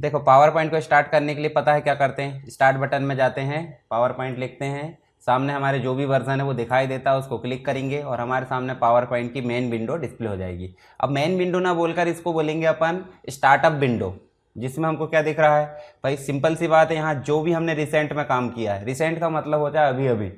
देखो power point को start करने के लिए पता है क्या करते हैं, स्टार्ट बटन में जाते हैं, पावर पॉइंट लिखते हैं, सामने हमारे जो भी वर्जन है वो दिखाई देता है, उसको क्लिक करेंगे और हमारे सामने पावर पॉइंट की मेन विंडो डिस्प्ले हो जाएगी। अब मेन विंडो ना बोलकर इसको बोलेंगे अपन स्टार्टअप विंडो, जिसमें हमको क्या दिख रहा है भाई, सिंपल सी बात है, यहाँ जो भी हमने रिसेंट में काम किया है, रिसेंट का मतलब होता है अभी अभी,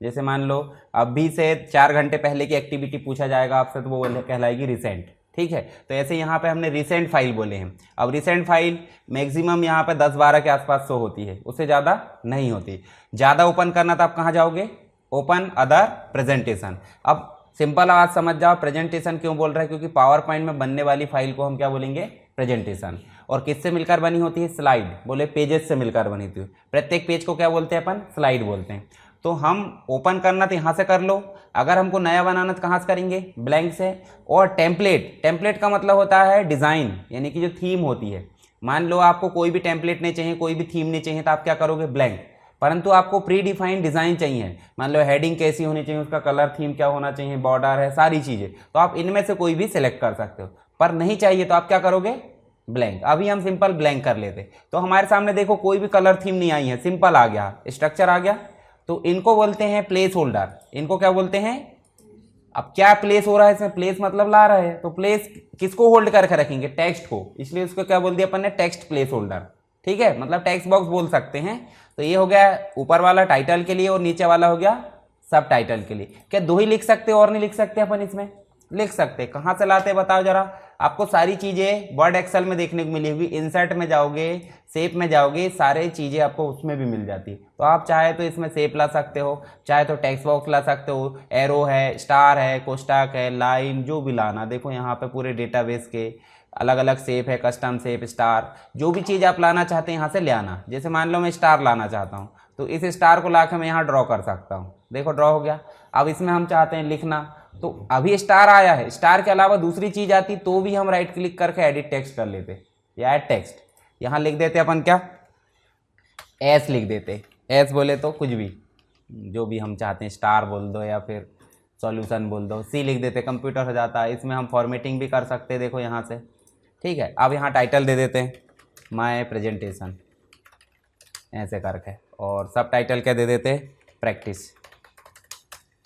जैसे मान लो अभी से 4 घंटे पहले की एक्टिविटी पूछा जाएगा आपसे तो वो कहलाएगी रिसेंट। ठीक है, तो ऐसे यहाँ पे हमने रिसेंट फाइल बोले हैं। अब रिसेंट फाइल मैक्सिमम यहाँ पे 10-12 के आसपास शो होती है, उससे ज़्यादा नहीं होती। ज़्यादा ओपन करना तो आप कहाँ जाओगे, ओपन अदर प्रेजेंटेशन। अब सिंपल आवाज समझ जाओ, प्रेजेंटेशन क्यों बोल रहे हैं, क्योंकि पावर पॉइंट में बनने वाली फाइल को हम क्या बोलेंगे, प्रेजेंटेशन। और किससे मिलकर बनी होती है, स्लाइड, बोले पेजेस से मिलकर बनी होती है। प्रत्येक पेज को क्या बोलते हैं अपन, स्लाइड बोलते हैं। तो हम ओपन करना तो यहाँ से कर लो, अगर हमको नया बनाना तो कहाँ से करेंगे, ब्लैंक से। और टेम्पलेट, टेम्पलेट का मतलब होता है डिज़ाइन, यानी कि जो थीम होती है। मान लो आपको कोई भी टेम्पलेट नहीं चाहिए, कोई भी थीम नहीं चाहिए, तो आप क्या करोगे, ब्लैंक। परंतु आपको प्री डिफाइंड डिज़ाइन चाहिए, मान लो हेडिंग कैसी होनी चाहिए, उसका कलर थीम क्या होना चाहिए, बॉर्डर है, सारी चीज़ें, तो आप इनमें से कोई भी सिलेक्ट कर सकते हो। पर नहीं चाहिए तो आप क्या करोगे, ब्लैंक। अभी हम सिंपल ब्लैंक कर लेते, तो हमारे सामने देखो कोई भी कलर थीम नहीं आई है, सिंपल आ गया, स्ट्रक्चर आ गया। तो इनको बोलते हैं प्लेस होल्डर, इनको क्या बोलते हैं। अब क्या प्लेस हो रहा है इसमें, प्लेस मतलब ला रहा है, तो प्लेस किसको होल्ड करके रखेंगे, टेक्स्ट को, इसलिए उसको क्या बोल दिया अपन ने, टेक्स्ट प्लेस होल्डर। ठीक है, मतलब टेक्स्ट बॉक्स बोल सकते हैं। तो ये हो गया ऊपर वाला टाइटल के लिए, और नीचे वाला हो गया सब टाइटल के लिए। क्या दो ही लिख सकते और नहीं लिख सकते अपन, इसमें लिख सकते। कहाँ से लाते बताओ जरा, आपको सारी चीज़ें वर्ड एक्सेल में देखने को मिली होगी, इंसर्ट में जाओगे, शेप में जाओगे, सारी चीज़ें आपको उसमें भी मिल जाती है। तो आप चाहे तो इसमें शेप ला सकते हो, चाहे तो टेक्स्ट बॉक्स ला सकते हो, एरो है, स्टार है, कोष्टक है, लाइन, जो भी लाना। देखो यहाँ पे पूरे डेटाबेस के अलग अलग शेप है, कस्टम शेप, स्टार, जो भी चीज़ आप लाना चाहते हैं यहाँ से ले आना। जैसे मान लो मैं स्टार लाना चाहता हूँ, तो इस स्टार को लाकर मैं यहाँ ड्रॉ कर सकता हूँ। देखो ड्रॉ हो गया। अब इसमें हम चाहते हैं लिखना, तो अभी स्टार आया है, स्टार के अलावा दूसरी चीज आती तो भी हम राइट क्लिक करके एडिट टेक्स्ट कर लेते, या ऐड टेक्स्ट। यहां लिख देते अपन क्या, एस लिख देते, एस बोले तो कुछ भी, जो भी हम चाहते हैं, स्टार बोल दो या फिर सॉल्यूशन बोल दो, सी लिख देते, कंप्यूटर हो जाता है। इसमें हम फॉर्मेटिंग भी कर सकते हैं, देखो यहाँ से। ठीक है, अब यहाँ टाइटल दे देते हैं, माय प्रेजेंटेशन ऐसे करके, और सब टाइटल क्या दे देते, प्रैक्टिस।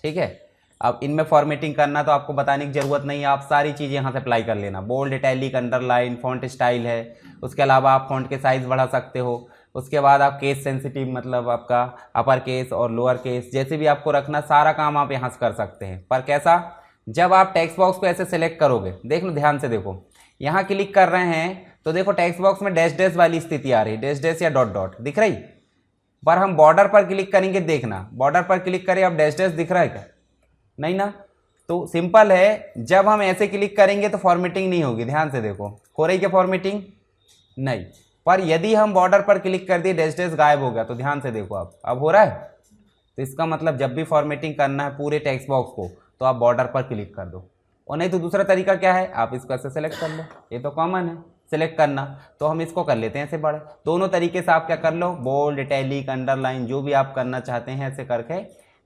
ठीक है, अब इनमें फॉर्मेटिंग करना तो आपको बताने की ज़रूरत नहीं है, आप सारी चीज़ें यहाँ से अप्लाई कर लेना। Bold, italic, underline, font style है, उसके अलावा आप फॉन्ट के साइज़ बढ़ा सकते हो। उसके बाद आप केस सेंसिटिव, मतलब आपका अपर केस और लोअर केस, जैसे भी आपको रखना, सारा काम आप यहाँ से कर सकते हैं। पर कैसा, जब आप टेक्स्ट बॉक्स को ऐसे सेलेक्ट करोगे, देख लो ध्यान से, देखो यहाँ क्लिक कर रहे हैं तो देखो टेक्स्ट बॉक्स में डैश डैश वाली स्थिति आ रही, डैश डैश या डॉट डॉट दिख रही। पर हम बॉर्डर पर क्लिक करेंगे, देखना बॉर्डर पर क्लिक करें, अब डैश डैश दिख रहा है क्या, नहीं ना। तो सिंपल है, जब हम ऐसे क्लिक करेंगे तो फॉर्मेटिंग नहीं होगी, ध्यान से देखो, हो रही क्या फॉर्मेटिंग, नहीं। पर यदि हम बॉर्डर पर क्लिक कर दिए, डैश डैश गायब हो गया, तो ध्यान से देखो आप, अब हो रहा है। तो इसका मतलब जब भी फॉर्मेटिंग करना है पूरे टेक्स्ट बॉक्स को, तो आप बॉर्डर पर क्लिक कर दो। और नहीं तो दूसरा तरीका क्या है, आप इसको ऐसे सेलेक्ट कर लो, ये तो कॉमन है सेलेक्ट करना, तो हम इसको कर लेते हैं ऐसे बड़े। दोनों तरीके से आप क्या कर लो, बोल्ड, इटैलिक, अंडरलाइन, जो भी आप करना चाहते हैं ऐसे करके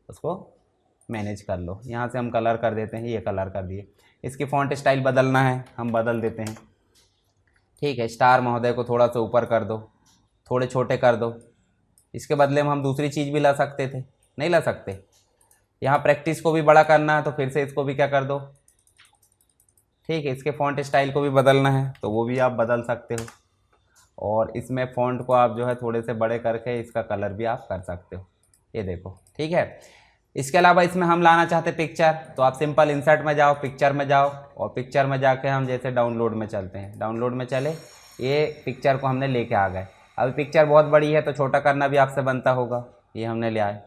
उसको मैनेज कर लो। यहाँ से हम कलर कर देते हैं, ये कलर कर दिए। इसकी फॉन्ट स्टाइल बदलना है, हम बदल देते हैं। ठीक है, स्टार महोदय को थोड़ा सा ऊपर कर दो, थोड़े छोटे कर दो। इसके बदले में हम दूसरी चीज़ भी ला सकते थे, नहीं ला सकते। यहाँ प्रैक्टिस को भी बड़ा करना है, तो फिर से इसको भी क्या कर दो। ठीक है, इसके फॉन्ट स्टाइल को भी बदलना है, तो वो भी आप बदल सकते हो। और इसमें फ़ॉन्ट को आप जो है थोड़े से बड़े करके इसका कलर भी आप कर सकते हो, ये देखो। ठीक है, इसके अलावा इसमें हम लाना चाहते पिक्चर, तो आप सिंपल इंसर्ट में जाओ, पिक्चर में जाओ, और पिक्चर में जाके हम जैसे डाउनलोड में चलते हैं, डाउनलोड में चले, ये पिक्चर को हमने लेके आ गए। अभी पिक्चर बहुत बड़ी है तो छोटा करना भी आपसे बनता होगा, ये हमने ले आए।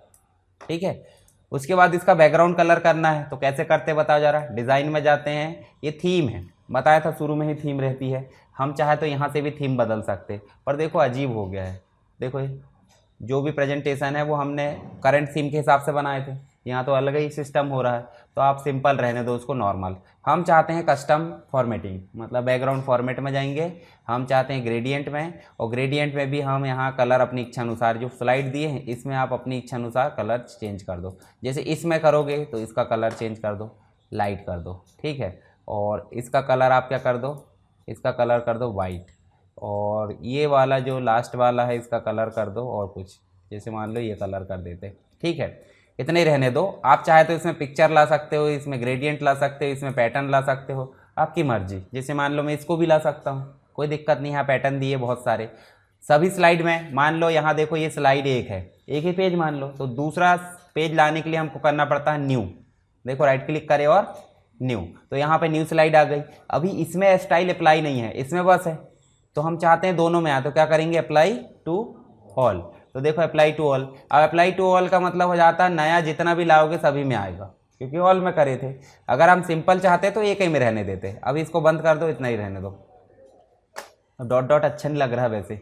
ठीक है, उसके बाद इसका बैकग्राउंड कलर करना है, तो कैसे करते बताओ जरा। डिज़ाइन में जाते हैं, ये थीम है, बताया था शुरू में ही थीम रहती है। हम चाहे तो यहाँ से भी थीम बदल सकते, पर देखो अजीब हो गया है। देखो ये जो भी प्रेजेंटेशन है वो हमने करंट थीम के हिसाब से बनाए थे, यहाँ तो अलग ही सिस्टम हो रहा है। तो आप सिंपल रहने दो उसको, नॉर्मल। हम चाहते हैं कस्टम फॉर्मेटिंग, मतलब बैकग्राउंड फॉर्मेट में जाएंगे। हम चाहते हैं ग्रेडियंट में, और ग्रेडियंट में भी हम यहाँ कलर अपनी इच्छा अनुसार, जो स्लाइड दिए हैं इसमें आप अपनी इच्छा अनुसार कलर चेंज कर दो। जैसे इसमें करोगे तो इसका कलर चेंज कर दो, लाइट कर दो। ठीक है, और इसका कलर आप क्या कर दो, इसका कलर कर दो वाइट। और ये वाला जो लास्ट वाला है इसका कलर कर दो और कुछ, जैसे मान लो ये कलर कर देते, ठीक है। इतने ही रहने दो। आप चाहे तो इसमें पिक्चर ला सकते हो, इसमें ग्रेडियंट ला सकते हो, इसमें पैटर्न ला सकते हो, आपकी मर्जी। जैसे मान लो मैं इसको भी ला सकता हूँ, कोई दिक्कत नहीं है। पैटर्न दिए बहुत सारे सभी स्लाइड में। मान लो यहाँ देखो ये स्लाइड एक है, एक ही पेज मान लो, तो दूसरा पेज लाने के लिए हमको करना पड़ता है न्यू। देखो राइट क्लिक करे और न्यू, तो यहाँ पे न्यू स्लाइड आ गई। अभी इसमें स्टाइल अप्लाई नहीं है, इसमें बस है, तो हम चाहते हैं दोनों में आए, तो क्या करेंगे अप्लाई टू ऑल। तो देखो अप्लाई टू ऑल। अब अप्लाई टू ऑल का मतलब हो जाता है नया जितना भी लाओगे सभी में आएगा, क्योंकि ऑल में करे थे। अगर हम सिंपल चाहते तो एक ही में रहने देते। अभी इसको बंद कर दो, इतना ही रहने दो। डॉट डॉट अच्छा नहीं लग रहा वैसे,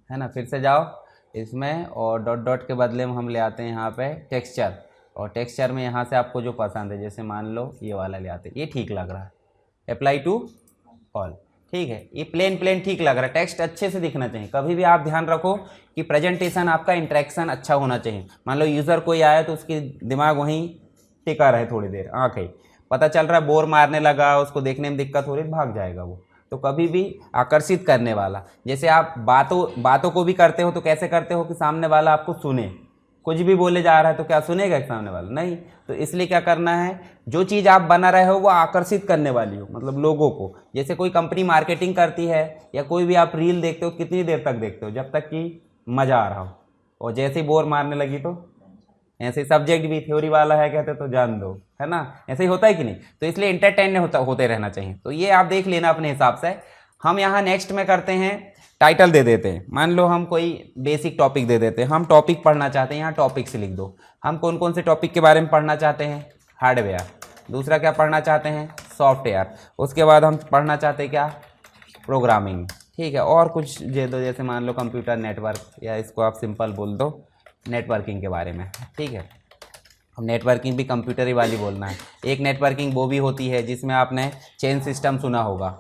है ना। फिर से जाओ इसमें और डॉट डॉट के बदले में हम ले आते हैं यहाँ पे टेक्सचर, और टेक्सचर में यहाँ से आपको जो पसंद है, जैसे मान लो ये वाला ले आते, ये ठीक लग रहा है, अप्लाई टू ऑल, ठीक है। ये प्लेन प्लेन ठीक लग रहा है, टेक्स्ट अच्छे से दिखना चाहिए। कभी भी आप ध्यान रखो कि प्रेजेंटेशन आपका इंटरेक्शन अच्छा होना चाहिए। मान लो यूज़र कोई आया तो उसकी दिमाग वहीं टिका रहे थोड़ी देर, आँखें पता चल रहा है बोर मारने लगा, उसको देखने में दिक्कत हो रही, भाग जाएगा वो। तो कभी भी आकर्षित करने वाला, जैसे आप बातों को भी करते हो तो कैसे करते हो कि सामने वाला आपको सुने। कुछ भी बोले जा रहा है तो क्या सुनेगा सामने वाला? नहीं। तो इसलिए क्या करना है, जो चीज़ आप बना रहे हो वो आकर्षित करने वाली हो, मतलब लोगों को। जैसे कोई कंपनी मार्केटिंग करती है या कोई भी आप रील देखते हो, कितनी देर तक देखते हो? जब तक कि मज़ा आ रहा हो, और जैसे ही बोर मारने लगी तो ऐसे सब्जेक्ट भी थ्योरी वाला है कहते तो जान दो, है ना। ऐसे ही होता है कि नहीं? तो इसलिए इंटरटेन होते रहना चाहिए। तो ये आप देख लेना अपने हिसाब से। हम यहाँ नेक्स्ट में करते हैं, टाइटल दे देते हैं। मान लो हम कोई बेसिक टॉपिक दे देते हैं, हम टॉपिक पढ़ना चाहते हैं, यहाँ टॉपिक्स लिख दो। हम कौन कौन से टॉपिक के बारे में पढ़ना चाहते हैं? हार्डवेयर। दूसरा क्या पढ़ना चाहते हैं? सॉफ्टवेयर। उसके बाद हम पढ़ना चाहते हैं क्या? प्रोग्रामिंग, ठीक है। और कुछ दे दो, जैसे मान लो कंप्यूटर नेटवर्क, या इसको आप सिंपल बोल दो नेटवर्किंग के बारे में, ठीक है। अब नेटवर्किंग भी कंप्यूटर ही वाली बोलना है। एक नेटवर्किंग वो भी होती है जिसमें आपने चेन सिस्टम सुना होगा,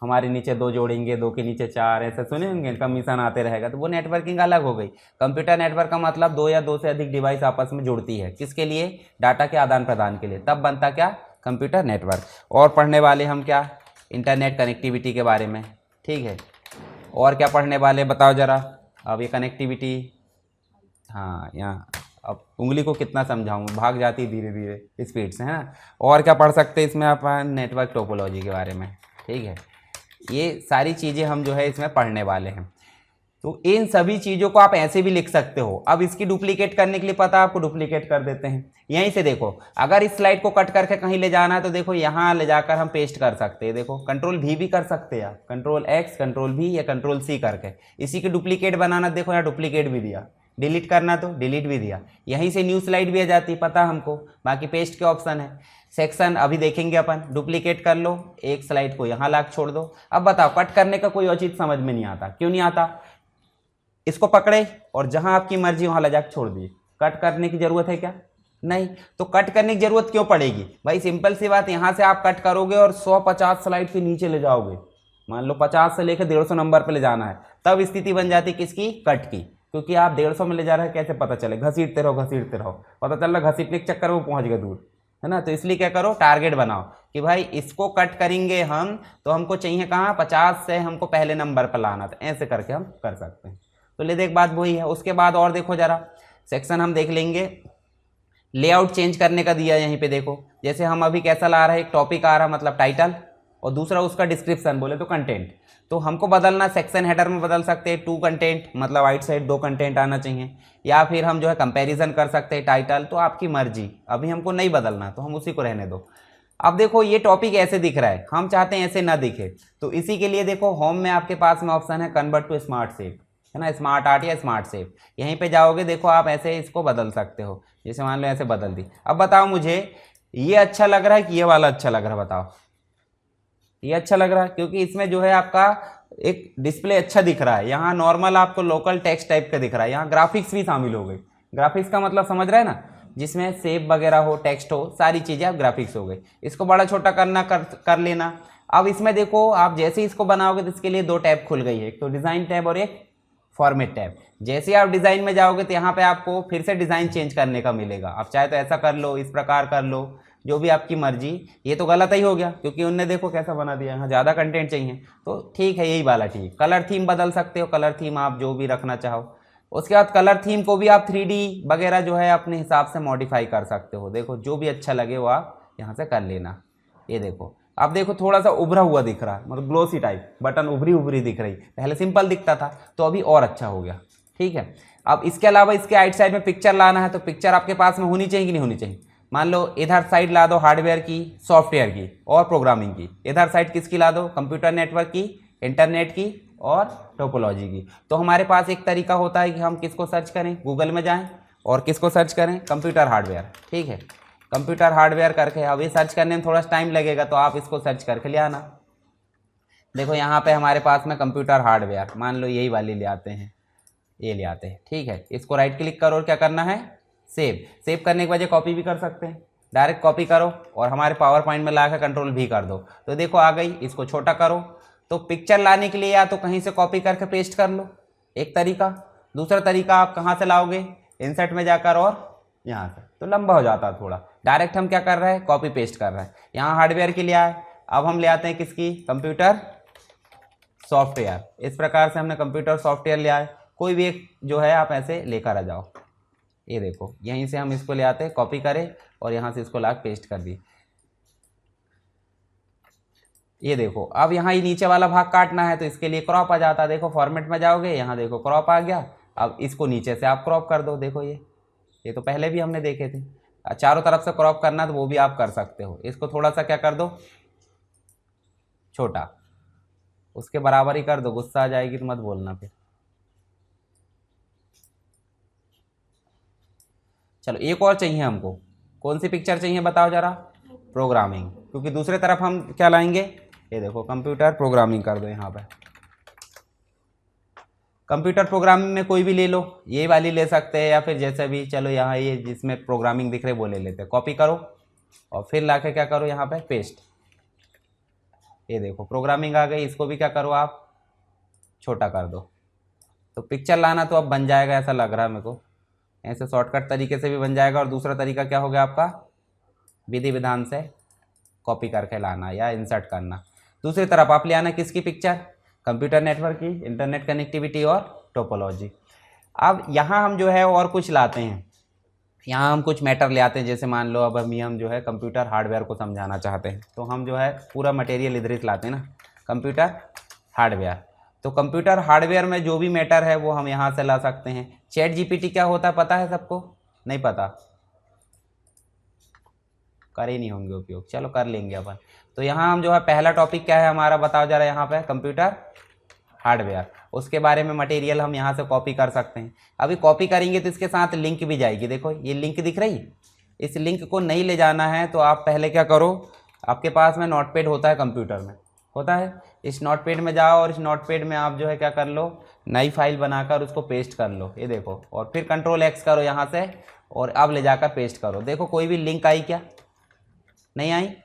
हमारे नीचे दो जोड़ेंगे, दो के नीचे चार, ऐसे सुने होंगे, कमीशन आते रहेगा, तो वो नेटवर्किंग अलग हो गई। कंप्यूटर नेटवर्क का मतलब दो या दो से अधिक डिवाइस आपस में जुड़ती है, किसके लिए? डाटा के आदान प्रदान के लिए, तब बनता क्या? Computer network. और पढ़ने वाले हम क्या? इंटरनेट कनेक्टिविटी के बारे में, ठीक है। और क्या पढ़ने वाले बताओ ज़रा। अब ये कनेक्टिविटी, हाँ यहाँ अब उंगली को कितना समझाऊँ, भाग जाती धीरे धीरे स्पीड से, है ना। और क्या पढ़ सकते हैं इसमें आप? नेटवर्क टोपोलॉजी के बारे में, ठीक है। ये सारी चीज़ें हम जो है इसमें पढ़ने वाले हैं। तो इन सभी चीज़ों को आप ऐसे भी लिख सकते हो। अब इसकी डुप्लीकेट करने के लिए पता है आपको, डुप्लीकेट कर देते हैं। यहीं से देखो, अगर इस स्लाइड को कट करके कहीं ले जाना है तो देखो यहाँ ले जाकर हम पेस्ट कर सकते हैं। देखो कंट्रोल भी कर सकते हैं आप, कंट्रोल एक्स, कंट्रोल भी या कंट्रोल सी करके। इसी की डुप्लीकेट बनाना, देखो यहाँ डुप्लीकेट भी दिया, डिलीट करना तो डिलीट भी दिया। यहीं से न्यू स्लाइड भी आ जाती है, पता हमको। बाकी पेस्ट के ऑप्शन है। सेक्शन अभी देखेंगे अपन, डुप्लीकेट कर लो, एक स्लाइड को यहाँ लाके छोड़ दो। अब बताओ, कट करने का कोई और चीज़ समझ में नहीं आता, क्यों नहीं आता? इसको पकड़े और जहाँ आपकी मर्जी वहाँ ले जाकर छोड़ दिए। कट करने की ज़रूरत है क्या? नहीं। तो कट करने की ज़रूरत क्यों पड़ेगी भाई? सिंपल सी बात, यहाँ से आप कट करोगे और 150 स्लाइड के नीचे ले जाओगे। मान लो 50 से लेकर 150 नंबर पर ले जाना है, तब स्थिति बन जाती किसकी? कट की। क्योंकि आप 150 में ले जा रहे हैं, कैसे पता चले? घसीटते रहो घसीटते रहो, पता चल रहा घसीटने के चक्कर में पहुंच गए दूर, है ना। तो इसलिए क्या करो, टारगेट बनाओ कि भाई इसको कट करेंगे हम तो हमको चाहिए कहाँ? 50 से हमको पहले नंबर पर लाना था। ऐसे करके हम कर सकते हैं। तो ले देख, बात वही है। उसके बाद और देखो जरा, सेक्शन हम देख लेंगे। लेआउट चेंज करने का दिया यहीं पे देखो। जैसे हम अभी कैसा ला रहे हैं, एक टॉपिक आ रहा मतलब टाइटल, और दूसरा उसका डिस्क्रिप्शन, बोले तो कंटेंट। तो हमको बदलना, सेक्शन हेडर में बदल सकते हैं, 2 कंटेंट, मतलब राइट साइड 2 कंटेंट आना चाहिए। या फिर हम जो है कंपैरिजन कर सकते हैं टाइटल, तो आपकी मर्जी। अभी हमको नहीं बदलना तो हम उसी को रहने दो। अब देखो ये टॉपिक ऐसे दिख रहा है, हम चाहते हैं ऐसे ना दिखे, तो इसी के लिए देखो होम में आपके पास में ऑप्शन है कन्वर्ट टू स्मार्ट शेप, है ना, स्मार्ट आर्ट या स्मार्ट शेप। यहीं पे जाओगे, देखो आप ऐसे इसको बदल सकते हो। जैसे मान लो ऐसे बदल दी। अब बताओ मुझे ये अच्छा लग रहा है कि ये वाला अच्छा लग रहा है? बताओ। ये अच्छा लग रहा है क्योंकि इसमें जो है आपका एक डिस्प्ले अच्छा दिख रहा है। यहाँ नॉर्मल आपको लोकल टेक्स्ट टाइप का दिख रहा है, यहाँ ग्राफिक्स भी शामिल हो गई। ग्राफिक्स का मतलब समझ रहे हैं ना, जिसमें शेप वगैरह हो, टेक्स्ट हो, सारी चीज़ें आप ग्राफिक्स हो गई। इसको बड़ा छोटा करना कर लेना। अब इसमें देखो, आप जैसे इसको बनाओगे तो इसके लिए 2 टैब खुल गई है, एक तो डिज़ाइन टैब और एक फॉर्मेट टैब। जैसे आप डिज़ाइन में जाओगे तो यहाँ पे आपको फिर से डिज़ाइन चेंज करने का मिलेगा। आप चाहे तो ऐसा कर लो, इस प्रकार कर लो, जो भी आपकी मर्जी। ये तो गलत ही हो गया क्योंकि उनने देखो कैसा बना दिया, यहाँ ज़्यादा कंटेंट चाहिए तो ठीक है यही वाला ठीक। कलर थीम बदल सकते हो, कलर थीम आप जो भी रखना चाहो। उसके बाद कलर थीम को भी आप 3D वगैरह जो है अपने हिसाब से मॉडिफाई कर सकते हो। देखो जो भी अच्छा लगे वो आप यहाँ से कर लेना। ये देखो आप देखो थोड़ा सा उभरा हुआ दिख रहा है, मतलब ग्लोसी टाइप, बटन उभरी उभरी दिख रही, पहले सिंपल दिखता था तो अभी और अच्छा हो गया। ठीक है, अब इसके अलावा इसके राइट साइड में पिक्चर लाना है तो पिक्चर आपके पास में होनी चाहिए कि नहीं होनी चाहिए। मान लो इधर साइड ला दो हार्डवेयर की, सॉफ्टवेयर की और प्रोग्रामिंग की, इधर साइड किसकी ला दो, कंप्यूटर नेटवर्क की, इंटरनेट की और टोपोलॉजी की। तो हमारे पास एक तरीका होता है कि हम किसको सर्च करें, गूगल में जाएं और किसको सर्च करें, कंप्यूटर हार्डवेयर। ठीक है, कंप्यूटर हार्डवेयर करके, अब ये सर्च करने में थोड़ा टाइम लगेगा तो आप इसको सर्च करके ले आना। देखो यहाँ पे हमारे पास में कंप्यूटर हार्डवेयर, मान लो यही वाली ले आते हैं, ये ले आते हैं। ठीक है, इसको राइट क्लिक करो और क्या करना है, सेव। सेव करने के वजह कॉपी भी कर सकते हैं, डायरेक्ट कॉपी करो और हमारे पावर पॉइंट में ला कर कंट्रोल भी कर दो तो देखो आ गई। इसको छोटा करो तो पिक्चर लाने के लिए या तो कहीं से कॉपी करके पेस्ट कर लो, एक तरीका। दूसरा तरीका आप कहाँ से लाओगे, इंसर्ट में जाकर और यहाँ से, तो लंबा हो जाता है थोड़ा। डायरेक्ट हम क्या कर रहे हैं, कॉपी पेस्ट कर रहे हैं। यहाँ हार्डवेयर के लिए आए, अब हम ले आते हैं किसकी, कंप्यूटर सॉफ्टवेयर। इस प्रकार से हमने कंप्यूटर सॉफ्टवेयर ले आए, कोई भी एक जो है आप ऐसे लेकर आ जाओ। ये देखो यहीं से हम इसको ले आते हैं, कॉपी करें और यहाँ से इसको ला पेस्ट कर दिए। ये देखो अब यहाँ ये नीचे वाला भाग काटना है तो इसके लिए क्रॉप आ जाता है। देखो फॉर्मेट में जाओगे, यहाँ देखो क्रॉप आ गया। अब इसको नीचे से आप क्रॉप कर दो। देखो ये तो पहले भी हमने देखे थे, चारों तरफ से क्रॉप करना तो वो भी आप कर सकते हो। इसको थोड़ा सा क्या कर दो, छोटा, उसके बराबर ही कर दो। गुस्सा आ जाएगी तो मत बोलना फिर। चलो एक और चाहिए हमको, कौन सी पिक्चर चाहिए बताओ जरा, प्रोग्रामिंग, क्योंकि दूसरे तरफ हम क्या लाएंगे, ये देखो कंप्यूटर प्रोग्रामिंग कर दो। यहाँ पे कंप्यूटर प्रोग्रामिंग में कोई भी ले लो, ये वाली ले सकते हैं या फिर जैसे भी, चलो यहाँ ये जिसमें प्रोग्रामिंग दिख रहे वो ले लेते हैं। कॉपी करो और फिर ला के क्या करो, यहाँ पे पेस्ट। ये देखो प्रोग्रामिंग आ गई, इसको भी क्या करो आप, छोटा कर दो। तो पिक्चर लाना तो अब बन जाएगा, ऐसा लग रहा है मेरे को। ऐसे शॉर्टकट तरीके से भी बन जाएगा। और दूसरा तरीका क्या हो गया आपका, विधि विधान से कॉपी करके लाना या इंसर्ट करना। दूसरी तरफ आप ले आना किसकी पिक्चर, कंप्यूटर नेटवर्क की, इंटरनेट कनेक्टिविटी और टोपोलॉजी। अब यहाँ हम जो है और कुछ लाते हैं, यहाँ हम कुछ मैटर ले आते हैं। जैसे मान लो अब हम जो है कंप्यूटर हार्डवेयर को समझाना चाहते हैं तो हम जो है पूरा मटेरियल इधर ही लाते हैं ना, कंप्यूटर हार्डवेयर। तो कंप्यूटर हार्डवेयर में जो भी मैटर है वो हम यहाँ से ला सकते हैं। चैट जीपीटी क्या होता है पता है सबको, नहीं पता, कर ही नहीं होंगे उपयोग, चलो कर लेंगे अपन। तो यहाँ हम जो है पहला टॉपिक क्या है हमारा बताओ जरा, यहाँ पे कंप्यूटर हार्डवेयर, उसके बारे में मटेरियल हम यहाँ से कॉपी कर सकते हैं। अभी कॉपी करेंगे तो इसके साथ लिंक भी जाएगी। देखो ये लिंक दिख रही, इस लिंक को नहीं ले जाना है तो आप पहले क्या करो, आपके पास में नोटपैड होता है, कंप्यूटर में होता है, इस नोटपैड में जाओ और इस नोटपैड में आप जो है क्या कर लो, नई फाइल बनाकर उसको पेस्ट कर लो। ये देखो, और फिर कंट्रोल एक्स करो यहाँ से और अब ले जाकर पेस्ट करो। देखो कोई भी लिंक आई क्या, नहीं आई।